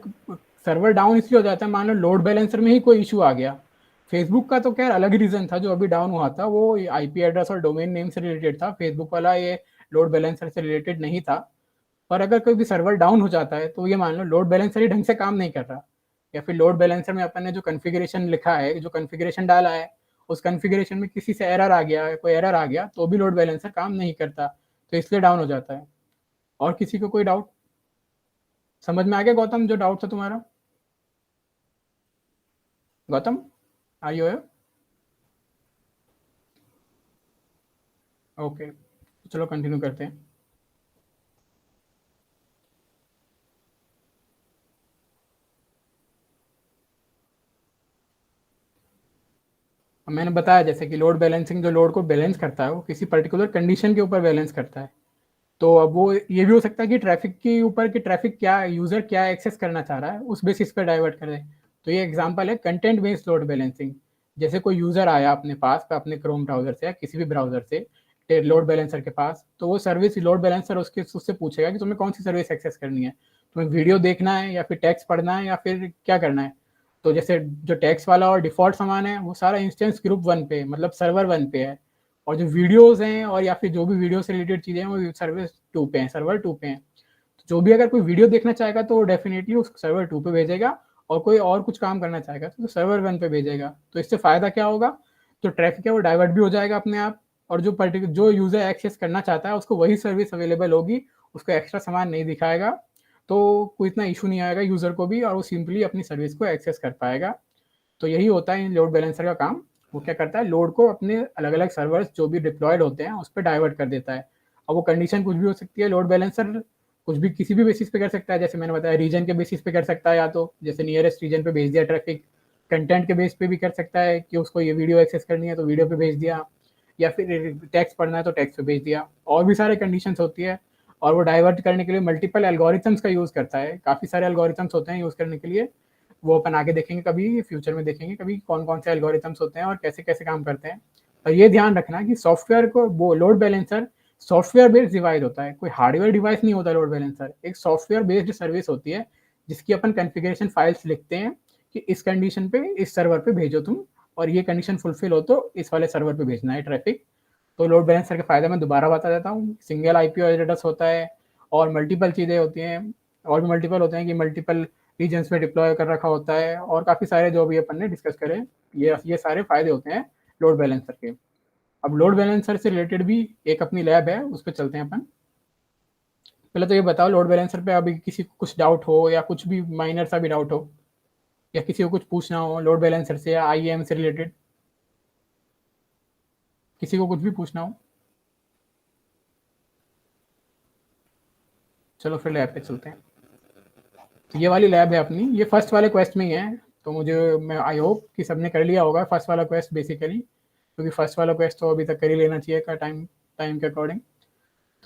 सर्वर डाउन इसलिए हो जाता है, मान लो लोड बैलेंसर में ही कोई इशू आ गया। फेसबुक का तो खैर अलग रीजन था जो अभी डाउन हुआ था, वो आईपी एड्रेस और डोमेन नेम से रिलेटेड था, फेसबुक वाला ये लोड बैलेंसर से रिलेटेड नहीं था। पर अगर कोई भी सर्वर डाउन हो जाता है तो ये मान लो लोड बैलेंसर ही ढंग से काम नहीं कर रहा, या फिर लोड बैलेंसर में अपन ने जो कॉन्फ़िगरेशन लिखा है, जो कॉन्फ़िगरेशन डाला है, उस कॉन्फ़िगरेशन में किसी से एरर आ गया, कोई एरर आ गया, तो भी लोड बैलेंसर काम नहीं करता, तो इसलिए डाउन हो जाता है। और किसी को कोई डाउट समझ में आ गया? गौतम, जो डाउट था तुम्हारा, Gautam are you here? Okay, चलो कंटिन्यू करते हैं। मैंने बताया जैसे कि लोड बैलेंसिंग जो लोड को बैलेंस करता है वो किसी पर्टिकुलर कंडीशन के ऊपर बैलेंस करता है। तो अब वो ये भी हो सकता है कि ट्रैफिक के ऊपर कि ट्रैफिक क्या यूजर क्या एक्सेस करना चाह रहा है उस बेसिस पर डाइवर्ट कर दे। तो ये एग्जांपल है कंटेंट बेस्ड लोड बैलेंसिंग। जैसे कोई यूजर आया अपने पास अपने क्रोम ब्राउजर से या किसी भी ब्राउजर से लोड बैलेंसर के पास, तो वो सर्विस लोड बैलेंसर उससे पूछेगा कि तुम्हें कौन सी सर्विस एक्सेस करनी है, तुम्हें वीडियो देखना है या फिर टेक्स्ट पढ़ना है या फिर क्या करना है। तो जैसे जो टेक्स्ट वाला और डिफॉल्ट सामान है वो सारा इंस्टेंस ग्रुप 1 पे मतलब सर्वर 1 पे है, और जो वीडियोस हैं और या फिर जो भी वीडियो से रिलेटेड चीज़ें हैं वो सर्विस 2 पे हैं, सर्वर 2 पे हैं। तो जो भी अगर कोई वीडियो देखना चाहेगा तो डेफिनेटली उस सर्वर 2 पे भेजेगा, और कोई और कुछ काम करना चाहेगा तो सर्वर 1 पे भेजेगा। तो इससे फ़ायदा क्या होगा, जो ट्रैफिक है वो डाइवर्ट भी हो जाएगा अपने आप, और जो यूज़र एक्सेस करना चाहता है उसको वही सर्विस अवेलेबल होगी, उसको एक्स्ट्रा सामान नहीं दिखाएगा, तो कोई इतना इशू नहीं आएगा यूज़र को भी, और वो सिंपली अपनी सर्विस को एक्सेस कर पाएगा। तो यही होता है इन लोड बैलेंसर का काम। वो क्या करता है, लोड को अपने अलग अलग सर्वर्स जो भी डिप्लॉयड होते हैं उस पर डाइवर्ट कर देता है। अब वो कंडीशन कुछ भी हो सकती है, लोड बैलेंसर कुछ भी किसी भी बेसिस पे कर सकता है, जैसे मैंने बताया रीजन के बेसिस पे कर सकता है, या तो जैसे नियरेस्ट रीजन पे भेज दिया ट्रैफिक। कंटेंट के बेस पे भी कर सकता है कि उसको ये वीडियो एक्सेस करनी है तो वीडियो पे भेज दिया, या फिर टेक्स्ट पढ़ना है तो टेक्स्ट पे भेज दिया, और भी सारे कंडीशंस होती है। और वो डाइवर्ट करने के लिए मल्टीपल एल्गोरिथम्स का यूज़ करता है, काफ़ी सारे एल्गोरिथम्स होते हैं यूज़ करने के लिए। वो अपन आगे देखेंगे, कभी फ्यूचर में देखेंगे कभी कौन कौन से एल्गोरिथम्स होते हैं और कैसे कैसे काम करते हैं। और ये ध्यान रखना कि सॉफ्टवेयर को वो load balancer software based device होता है, कोई हार्डवेयर डिवाइस नहीं होता। लोड बैलेंसर एक सॉफ्टवेयर बेस्ड सर्विस होती है जिसकी अपन कॉन्फ़िगरेशन फाइल्स लिखते हैं कि इस कंडीशन पे इस सर्वर पे भेजो तुम, और ये कंडीशन फुलफिल हो तो इस वाले सर्वर पे भेजना है ट्रैफिक। तो लोड बैलेंसर के फायदे मैं दोबारा बता देता हूँ। सिंगल आईपी एड्रेस होता है और मल्टीपल चीज़ें होती हैं, और भी मल्टीपल होते हैं कि मल्टीपल रीजन्स में डिप्लॉय कर रखा होता है, और काफ़ी सारे जो भी अपन ने डिस्कस करें, ये सारे फायदे होते हैं लोड बैलेंसर के। अब लोड बैलेंसर से रिलेटेड भी एक अपनी लैब है, उस पर चलते हैं अपन। पहले तो ये बताओ, लोड बैलेंसर पे अभी किसी को कुछ डाउट हो या कुछ भी माइनर सा भी डाउट हो, या किसी को कुछ पूछना हो लोड बैलेंसर से या आईएएम से रिलेटेड, किसी को कुछ भी पूछना हो? चलो फिर लैब पे चलते हैं। तो ये वाली लैब है अपनी, ये फर्स्ट वाले क्वेस्ट में ही है, तो मैं आई होप कि सबने कर लिया होगा फर्स्ट वाला क्वेस्ट बेसिकली, क्योंकि फर्स्ट वाला क्वेस्ट तो अभी तक कर ही लेना चाहिए का टाइम के अकॉर्डिंग।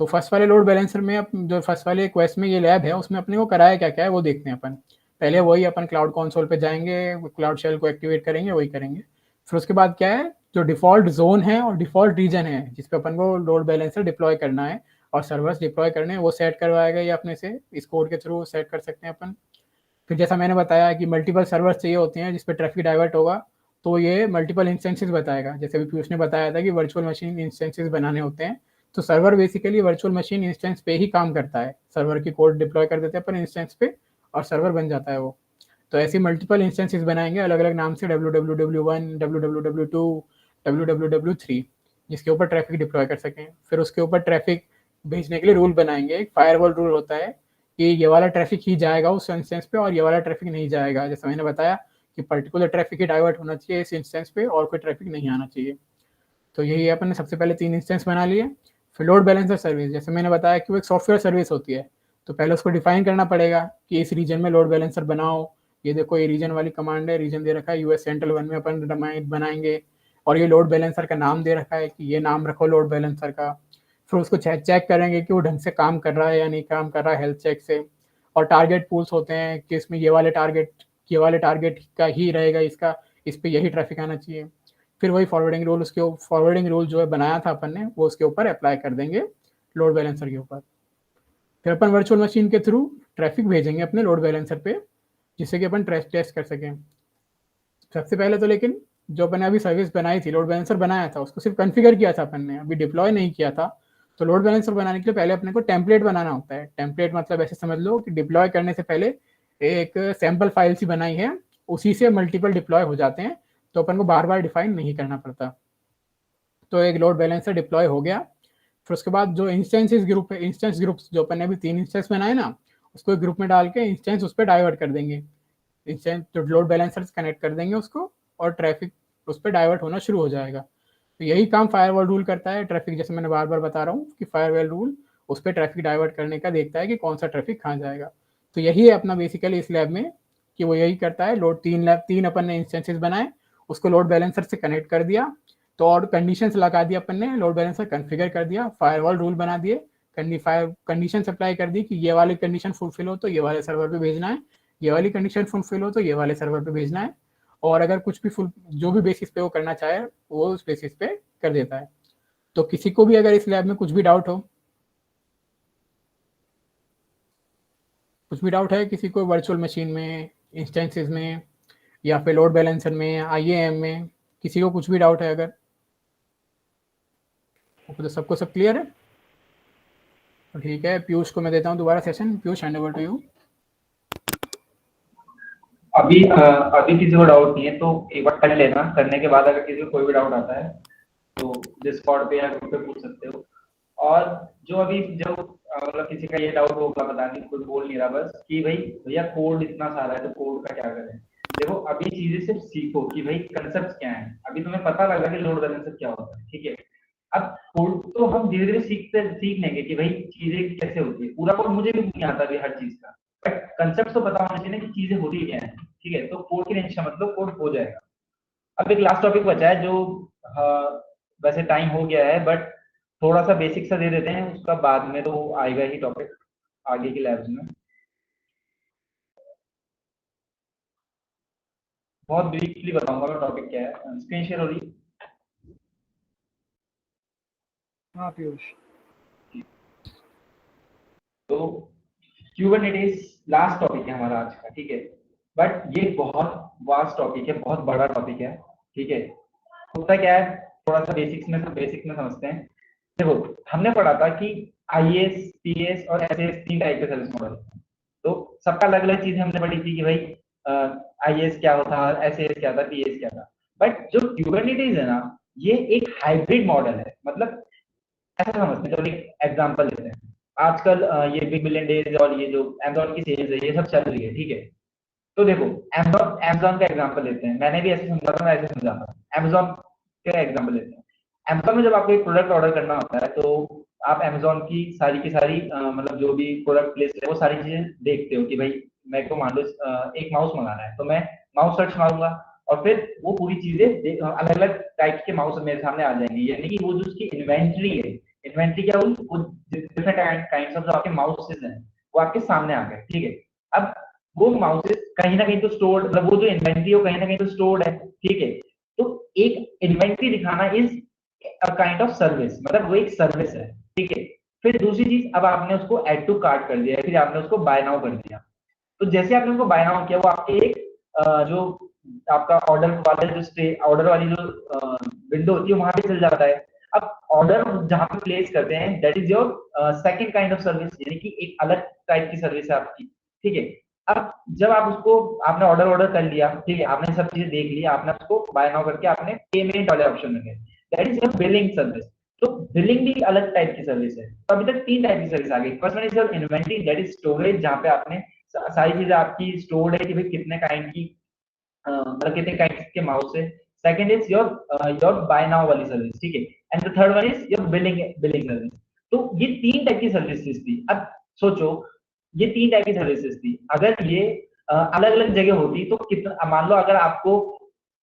तो फर्स्ट वाले लोड बैलेंसर में जो फर्स्ट वाले क्वेस्ट में ये लैब है, उसमें अपने को कराया क्या क्या है वो देखते हैं अपन। पहले वही अपन क्लाउड कंसोल पे जाएंगे, क्लाउड शेल को एक्टिवेट करेंगे, वही करेंगे। फिर उसके बाद क्या है, जो डिफॉल्ट जोन है और डिफॉल्ट रीजन है जिस पे अपन को लोड बैलेंसर डिप्लॉय करना है और सर्वर्स डिप्लॉय करने हैं, वो सेट करवाएगा ये अपने से, इस कोड के थ्रू सेट कर सकते हैं अपन। फिर जैसा मैंने बताया कि मल्टीपल सर्वर्स चाहिए होते हैं जिस पे ट्रैफिक डाइवर्ट होगा, तो ये मल्टीपल इंस्टेंसेस बताएगा। जैसे अभी पीयूष ने बताया था कि वर्चुअल मशीन इंस्टेंसेस बनाने होते हैं, तो server basically virtual machine instance पे ही काम करता है। सर्वर की कोड डिप्लॉय कर देते हैं अपन इंस्टेंस पे और सर्वर बन जाता है वो। तो ऐसी मल्टीपल इंस्टेंसेस बनाएंगे अलग अलग नाम से, www1, www2, www3, जिसके ऊपर ट्रैफिक डिप्लॉय कर सकें। फिर उसके ऊपर ट्रैफिक भेजने के लिए रूल बनाएंगे। एक फायरवॉल रूल होता है कि ये वाला ट्रैफिक ही जाएगा उस इंस्टेंस पे और ये वाला ट्रैफिक नहीं जाएगा। जैसे मैंने बताया कि पर्टिकुलर ट्रैफिक ही डाइवर्ट होना चाहिए इस इंस्टेंस पे और कोई ट्रैफिक नहीं आना चाहिए। तो यही अपन ने सबसे पहले 3 इंस्टेंस बना लिए। फिर लोड बैलेंसर सर्विस, जैसे मैंने बताया कि वो एक सॉफ्टवेयर सर्विस होती है, तो पहले उसको डिफाइन करना पड़ेगा कि इस रीजन में लोड बैलेंसर बनाओ। ये देखो ये रीजन वाली कमांड है, रीजन दे रखा है यूएस सेंट्रल 1 में अपन बनाएंगे, और ये लोड बैलेंसर का नाम दे रखा है कि ये नाम रखो लोड बैलेंसर का। फिर उसको चेक करेंगे कि वो ढंग से काम कर रहा है या नहीं काम कर रहा है हेल्थ चेक से। और टारगेट पूल्स होते हैं कि इसमें ये वाले टारगेट का ही रहेगा, इसका इस पर यही ट्रैफिक आना चाहिए। फिर वही फॉरवर्डिंग रूल, उसके फॉरवर्डिंग रूल जो है बनाया था अपन ने, वो उसके ऊपर अप्लाई कर देंगे लोड बैलेंसर के ऊपर। फिर अपन वर्चुअल मशीन के थ्रू ट्रैफिक भेजेंगे अपने लोड बैलेंसर पे, जिससे कि अपन टेस्ट कर सकें। सबसे पहले तो लेकिन जो अपन ने अभी सर्विस बनाई थी, लोड बैलेंसर बनाया था, उसको सिर्फ कॉन्फ़िगर किया था अपन ने, अभी डिप्लॉय नहीं किया था। तो लोड बैलेंसर बनाने के लिए पहले अपने को टेम्पलेट बनाना होता है। टेम्पलेट मतलब ऐसे समझ लो कि डिप्लॉय करने से पहले एक सैम्पल फाइल सी बनाई है, उसी से मल्टीपल डिप्लॉय हो जाते हैं, तो अपन को बार बार डिफाइन नहीं करना पड़ता। तो एक लोड बैलेंसर डिप्लॉय हो गया। फिर उसके बाद जो इंस्टेंस ग्रुप्स जो अपन ने अभी 3 इंस्टेंस बनाए ना, उसको एक ग्रुप में डाल के इंस्टेंस उस पर डाइवर्ट कर देंगे। इंस्टेंस जो लोड बैलेंसर से कनेक्ट कर देंगे उसको, और ट्रैफिक उस पर डाइवर्ट होना शुरू हो जाएगा। तो यही काम फायरवॉल रूल करता है। ट्रैफिक, जैसे मैंने बार बार बता रहा हूँ कि फायरवॉल रूल उस पर ट्रैफिक डाइवर्ट करने का देखता है कि कौन सा ट्रैफिक कहाँ जाएगा। तो यही है अपना बेसिकली इस लैब में, कि वो यही करता है। तीन अपन ने इंस्टेंसेस बनाए, उसको लोड बैलेंसर से कनेक्ट कर दिया, तो और कंडीशंस लगा दिया अपन ने, लोड बैलेंसर कॉन्फ़िगर कर दिया, फायरवॉल रूल बना दिए, कंडीशन अप्लाई कर दी कि ये वाली कंडीशन फुलफिल हो तो ये वाले सर्वर पे भेजना है, ये वाली कंडीशन फुलफिल हो तो ये वाले सर्वर पे भेजना है। और अगर कुछ भी जो भी बेसिस पे वो करना चाहे वो उस बेसिस पे कर देता है। तो किसी को भी अगर इस लैब में कुछ भी डाउट है किसी को वर्चुअल मशीन में, इंस्टेंसेस में, या फिर लोड बैलेंसर में, आईएएम में, किसी को कुछ भी डाउट है अगर, तो सबको सब क्लियर है? तो ठीक है, पीयूष को मैं देता हूँ दोबारा session. Piyush, hand over to you. अभी किसी को डाउट नहीं है तो एक बार कर लेना, करने के बाद अगर किसी को कोई भी डाउट आता है तो डिस्कॉर्ड पे या ग्रुप पे पूछ सकते हो। और जो मतलब किसी का ये डाउट होगा, पता नहीं कोई बोल नहीं रहा, बस कि भाई भैया कोड इतना सारा है तो कोड का क्या करें। देखो अभी चीजें सिर्फ सीखो कि भाई कंसेप्ट क्या है। अभी तुम्हें पता लगा कि लोड बैलेंसर क्या होता है, ठीक है। अब कोड तो हम धीरे धीरे सीख लेंगे कि भाई चीजें कैसे होती है। पूरा कोड मुझे भी नहीं आता अभी हर चीज का, बट कंसेप्ट तो पता होना चाहिए कि चीजें होती क्या है, ठीक है। तो कोड की टेंशन मतलब कोड हो जाएगा। अब एक लास्ट टॉपिक बचा है जो वैसे टाइम हो गया है, बट थोड़ा सा बेसिक सा दे देते हैं, उसका बाद में तो आएगा ही टॉपिक आगे की लैब्स में। बहुत ब्रीफली बताऊंगा मैं टॉपिक क्या है। स्क्रीन शेयर हो रही? हाँ पीयूष। तो क्यूबरनेटिस लास्ट टॉपिक है हमारा आज का, ठीक है। बट ये बहुत वास्ट टॉपिक है, बहुत बड़ा टॉपिक है। ठीक है, होता क्या है, थोड़ा सा बेसिक्स में समझते हैं। देखो, हमने पढ़ा था कि आईएएस, पीएएस और एसएएस 3 टाइप के सर्विस मॉडल, तो सबका अलग अलग चीजें हमने पढ़ी थी कि भाई आईएएस क्या होता है, एसएएस क्या था, पीएएस क्या था। बट जो क्यूबरनेटिस है ना, ये एक हाइब्रिड मॉडल है। मतलब ऐसा समझते हैं, चलो एक एग्जांपल लेते हैं। आजकल ये बिग बिलियन डेज और ये जो Amazon की सेल्स है, ये सब चल रही है, ठीक है। तो देखो, Amazon का एग्जांपल लेते हैं। मैंने भी ऐसे समझा था, मैं ऐसे समझाता हूँ। Amazon का एग्जांपल लेते हैं। Amazon में जब आपको एक प्रोडक्ट ऑर्डर करना होता है, तो आप Amazon की सारी मतलब जो भी प्रोडक्ट लिस्ट है, वो सारी चीजें देखते हो कि भाई मेरे को मान लो एक माउस मंगाना है, तो मैं माउस सर्च मारूंगा और फिर वो पूरी चीजें अलग अलग टाइप के माउस मेरे सामने आ जाएंगे। यानी कि वो जो उसकी इन्वेंट्री है, इन्वेंट्री क्या हुई, वो डिफरेंट काइंड्स ऑफ जो आपके माउसेस हैं, वो आपके सामने आ गए, ठीक है। अब वो माउसेस कहीं ना कहीं तो स्टोर्ड, मतलब वो जो इन्वेंट्री है वो कहीं ना कहीं तो स्टोर्ड है, ठीक है। तो एक इन्वेंट्री दिखाना is a kind of service, मतलब वो एक सर्विस है, ठीक है। फिर दूसरी चीज, अब आपने उसको ऐड टू कार्ट कर दिया, फिर आपने उसको बाय नाउ कर दिया। तो जैसे आपने उसको बाय नाउ किया, वो आपके एक जो आपका ऑर्डर वाली जो विंडो होती है, वहां पे चल जाता है। अब ऑर्डर जहां पे प्लेस करते हैं, that is your second kind of service, यानी कि एक अलग टाइप की सर्विस है आपकी, ठीक है। अब जब आप उसको, आपने ऑर्डर कर लिया, ठीक है, आपने सब चीजें देख लिया, आपने उसको बाय नाउ करके आपने पेमेंट वाले ऑप्शन में गए, that is your billing service. तो बिलिंग भी अलग टाइप की सर्विस है। तो अभी तक 3 टाइप की सर्विस आ गई। First one is your inventory, that is storage, जहां पे आपने सारी चीजें आपकी स्टोर्ड है कि भाई कितने काइंड की मतलब कितने काइंड के माउस है। Second is your buy now वाली सर्विस, ठीक है। And the third one is your billing service. तो ये 3 टाइप की सर्विसेज थी। अब सोचो, ये 3 टाइप की सर्विसेज थी, अगर ये अलग अलग जगह होती तो कितना, मान लो अगर आपको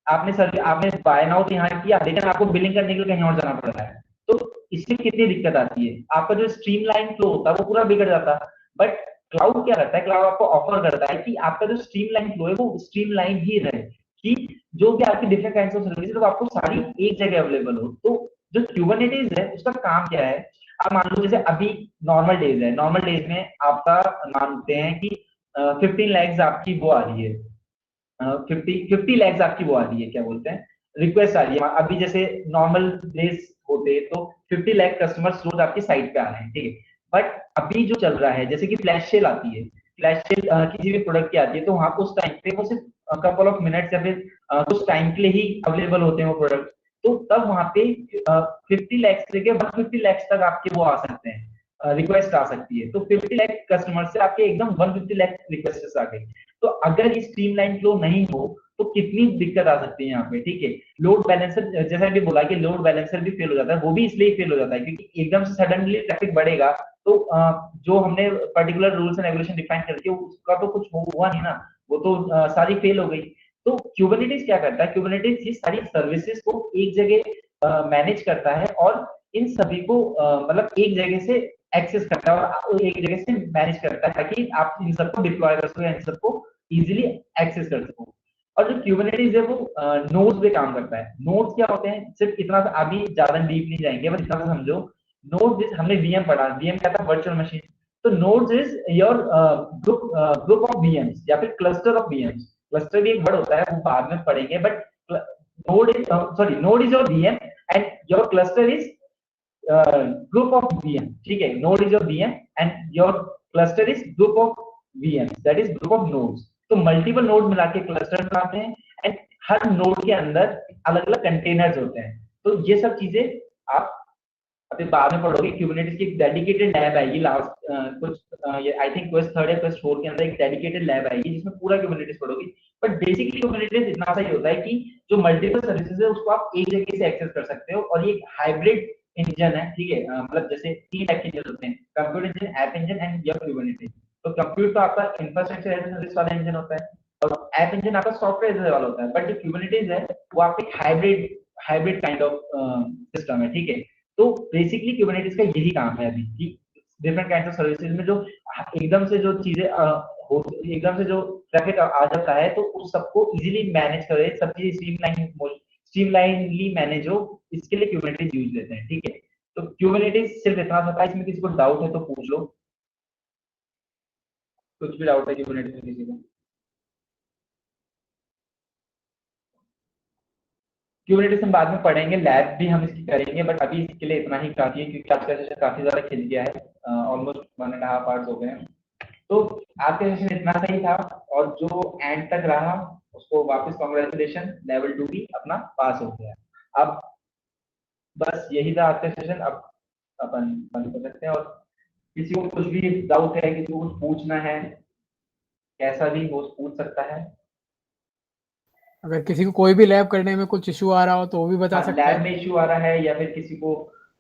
आपने बाय नाउ तो यहाँ किया, लेकिन आपको बिलिंग करने के लिए कहीं और जाना पड़ रहा है, तो इसमें कितनी दिक्कत आती है, आपका जो स्ट्रीमलाइन फ्लो होता है वो पूरा बिगड़ जाता है। बट क्लाउड क्या करता है, क्लाउड आपको ऑफर करता है कि आपका जो स्ट्रीमलाइन फ्लो है वो स्ट्रीमलाइन ही रहे, कि जो भी आपकी डिफरेंट काइंड्स ऑफ सर्विसेज वो आपको सारी एक जगह अवेलेबल हो। तो जो क्यूबरनेटिस है, उसका काम क्या है, आप मान लो जैसे अभी नॉर्मल डेज है, नॉर्मल डेज में आपका मानते हैं कि 15 लैक्स आपकी वो आ रही है, 50 लैक्स आपकी वो आ रही है, क्या बोलते हैं, रिक्वेस्ट आ रही है। अभी जैसे नॉर्मल डेज होते तो 50 लाख कस्टमर्स रोज आपकी साइट पे आ रहे हैं, ठीक है। बट अभी जो चल रहा है, जैसे कि फ्लैश सेल आती है, फ्लैश सेल किसी भी प्रोडक्ट की आती है, तो वहां पर उस टाइम पे वो सिर्फ कपल ऑफ मिनट्स या फिर कुछ टाइम के लिए ही अवेलेबल होते हैं वो प्रोडक्ट। तो तब वहां पे 50 लैक्स से लेके 150 लैक्स तक आपके वो आ सकते हैं, रिक्वेस्ट आ सकती है। तो 50 लाख कस्टमर से आपके एकदम 150 लाख रिक्वेस्ट आ गई। तो अगर ये स्ट्रीमलाइन फ्लो नहीं हो तो कितनी दिक्कत आ सकती है यहाँ पे, ठीक है। लोड बैलेंसर, जैसा भी बोला कि लोड बैलेंसर भी फेल हो जाता है, वो भी इसलिए फेल हो जाता है क्योंकि एकदम से सडनली ट्रैफिक बढ़ेगा, तो जो हमने particular rules and regulation define करके उसका तो कुछ हुआ नहीं ना, वो तो सारी फेल हो गई। तो क्यूबरनेटिस क्या करता है, क्यूबरनेटिस ये सारी सर्विसेज को एक जगह मैनेज करता है और इन सभी को मतलब एक जगह से एक्सेस करता है और एक जगह से मैनेज करता है, ताकि आप इन सबको डिप्लॉय कर सको, इन सबको इजीली एक्सेस कर सको। और जो क्यूबरनेटिस है वो नोड्स पे काम करता है। नोड्स क्या होते हैं, सिर्फ इतना सा, अभी ज्यादा डीप नहीं जाएंगे, बस इतना सा समझो। नोड्स इज, हमने वीएम पढ़ा, वीएम क्या था, वर्चुअल मशीन। तो nodes is your group of VMs या फिर क्लस्टर ऑफ वीएम्स। क्लस्टर भी एक वर्ड होता है, वो बाद में पढ़ेंगे, but node is your VM and your cluster is group of VM, ठीक है। node is your VM and your cluster is group of VMs, that is group of nodes। तो मल्टीपल नोड मिला के क्लस्टर बनाते हैं and her node के अंदर अलग अलग कंटेनर्स होते हैं। तो ये सब चीजें आप अभी बाद में पढ़ोगे। क्यूबरनेटिस की एक डेडिकेटेड लैब आएगी लास्ट ये आई थिंक क्वेस्ट 3 या क्वेस्ट 4 के अंदर एक डेडिकेटेड लैब आएगी जिसमें पूरा क्यूबरनेटिस पढ़ोगे। बट बेसिकली क्यूबरनेटिस इतना सा ही होता है कि जो मल्टीपल सर्विसेज है उसको आप एक जगह से एक्सेस कर सकते हो, और ये हाइब्रिड इंजन है, ठीक है। मतलब जैसे 3 टाइप के इंजन होते हैं, computer engine, app engine and your Kubernetes. तो कंप्यूटर तो आपका इंफ्रास्ट्रक्चर एज ए सर्विस वाला इंजन होता है, और ऐप इंजन आपका सॉफ्टवेयर एज ए वाला होता है। बट जो क्यूबरनेटिस है वो आपका एक हाइब्रिड काइंड ऑफ सिस्टम है, ठीक है। तो बेसिकली क्यूबरनेटिस का यही काम है अभी कि डिफरेंट काइंड ऑफ सर्विसेज में जो एकदम से जो चीजें एकदम से जो ट्रैफिक आ जाता है, तो उस सबको इजीली मैनेज करे, सब चीजें स्ट्रीमलाइनली मैनेज हो, इसके लिए क्यूबरनेटिस यूज लेते हैं, ठीक है। तो क्यूबरनेटिस सिर्फ इतना सा था, इसमें किसी को डाउट है तो पूछ लो, कुछ भी डाउट है क्यूबरनेटिस में किसी को। क्यूबरनेटिस हम बाद में पढ़ेंगे, लैब भी हम इसकी करेंगे, बट अभी इसके लिए इतना ही काफी है क्योंकि आज का सेशन काफी ज्यादा खिंच गया है, ऑलमोस्ट 1.5 आवर्स हो गए हैं। तो आज का सेशन इतना सही था, और जो एंड तक रहा उसको वापस कांग्रेचुलेशन, लेवल 2 भी अपना पास हो गया। अब बस यही था आज का सेशन, अब अपन बंद कर सकते हैं। और किसी को कुछ भी डाउट है, किसी को कुछ पूछना है, कैसा भी वो पूछ सकता है। अगर किसी को कोई भी लैब करने में कुछ इशू आ रहा हो तो वो भी बता सकता लैब है। में इशू आ रहा है या फिर किसी को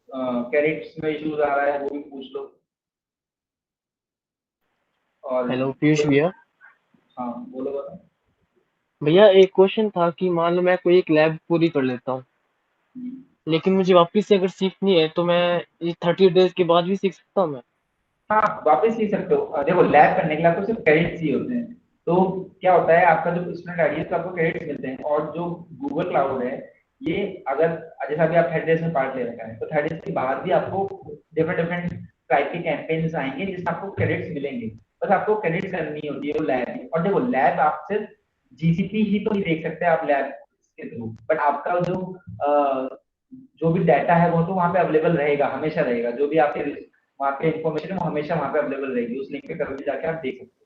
क्रेडिट्स में इशू आ रहा है, वो भी पूछ लो। और हेलो पीयूष भैया। हाँ बोलो बोलो। भैया एक क्वेश्चन था कि मान लो मैं कोई एक लैब पूरी कर लेता हूँ, लेकिन मुझे वापस से अगर सीखनी है तो मैं ये 30 डेज के बाद भी सीख सकता हूँ मैं? हाँ वापस सीख सकते हो। देखो लैब करने के लिए आपको सिर्फ क्रेडिट्स ही होते हैं। तो क्या होता है, आपका जो स्टूडेंट आईडी है तो आपको क्रेडिट्स मिलते हैं, और जो गूगल क्लाउड है ये, अगर जैसा अभी आप 30 डेज में पार्ट ले रखा है, तो 30 डेज के बाद भी आपको डिफरेंट डिफरेंट टाइप के कैंपेन्स आएंगे जिसमें आपको क्रेडिट्स मिलेंगे। बस आपको क्रेडिट्स करनी होती है वो लैब ही। और देखो लैब आप सिर्फ जीसीपी ही तो नहीं देख सकते आप लैब के थ्रू, बट आपका जो भी डाटा है वो तो वहाँ पे अवेलेबल रहेगा, हमेशा रहेगा। जो भी आपके वहाँ पे इन्फॉर्मेशन है वो हमेशा वहाँ पे अवेलेबल रहेगी, उस लिंक पे कभी भी जाके आप देख सकते हो।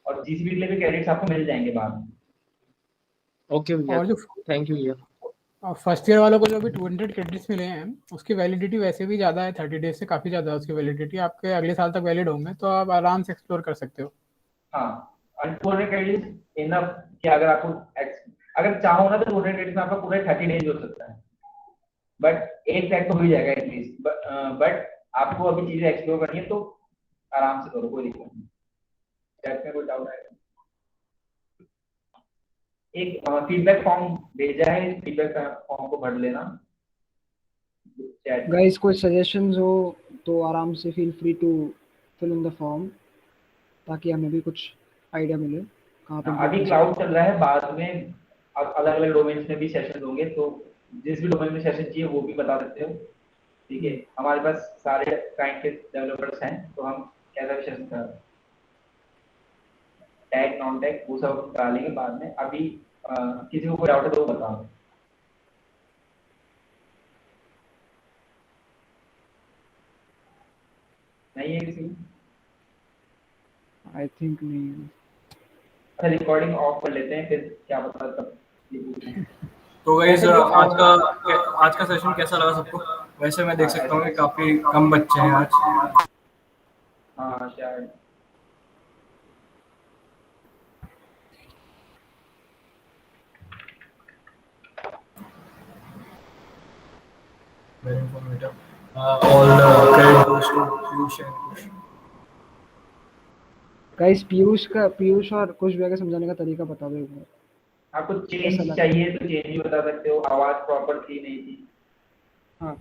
और जीसीबी के लिए भी क्रेडिट्स आपको मिल जाएंगे बाद में। ओके भैया, और जो थैंक यू भैया। फर्स्ट ईयर वालों को जो भी 200 क्रेडिट्स मिले हैं उसकी वैलिडिटी वैसे भी ज़्यादा है, 30 डेज से काफ़ी ज़्यादा है उसकी वैलिडिटी, आपके अगले साल तक वैलिड होंगे, तो आप आराम से एक्सप्लोर कर सकते हो। हाँ, और 200 क्रेडिट्स इनफ कि अगर आपको अगर चाहो ना तो 200 क्रेडिट्स में आपका पूरा 30 डेज हो सकता है, बट एक ट्रैक तो हो ही जाएगा एटलीस्ट। बट आपको अभी चीजें एक्सप्लोर करनी है तो आराम से करो, कोई दिक्कत नहीं। चैट में कोई डाउट है? एक फीडबैक फॉर्म भेजा है, फीडबैक फॉर्म को भर लेना चैट में। गाइस कोई सजेशंस हो तो आराम से feel free to fill in the form, ताकि हमें भी कुछ आइडिया मिले कहाँ पे अभी क्लाउड चल रहा है, बाद में अलग अलग डोमेन्स में भी सेशन होंगे, तो जिस भी डोमेन में सेशन चाहिए वो भी बता सकते हो। ठीक है, हमारे पास सारे काइंड के डेवलपर्स हैं, तो हम कैसा भी सेशन कर टैग नॉन टैग वो सब हम करा लेंगे बाद में। अभी किसी को कोई डाउट है तो वो बताओ। नहीं है किसी को? आई थिंक नहीं। अच्छा रिकॉर्डिंग ऑफ कर लेते हैं, फिर क्या पता तब ये पूछें। तो गाइस आज का सेशन कैसा लगा सबको? वैसे मैं देख सकता हूँ कि काफी कम बच्चे हैं आज। हाँ शायद। Very informative. All credit goes to Piyush and Kush. Guys Piyush और कुछ भी आगे समझाने का तरीका बता दो एक बार। आपको चेंज चाहिए तो चेंज भी बता सकते हो, आवाज प्रॉपर थी नहीं थी। हाँ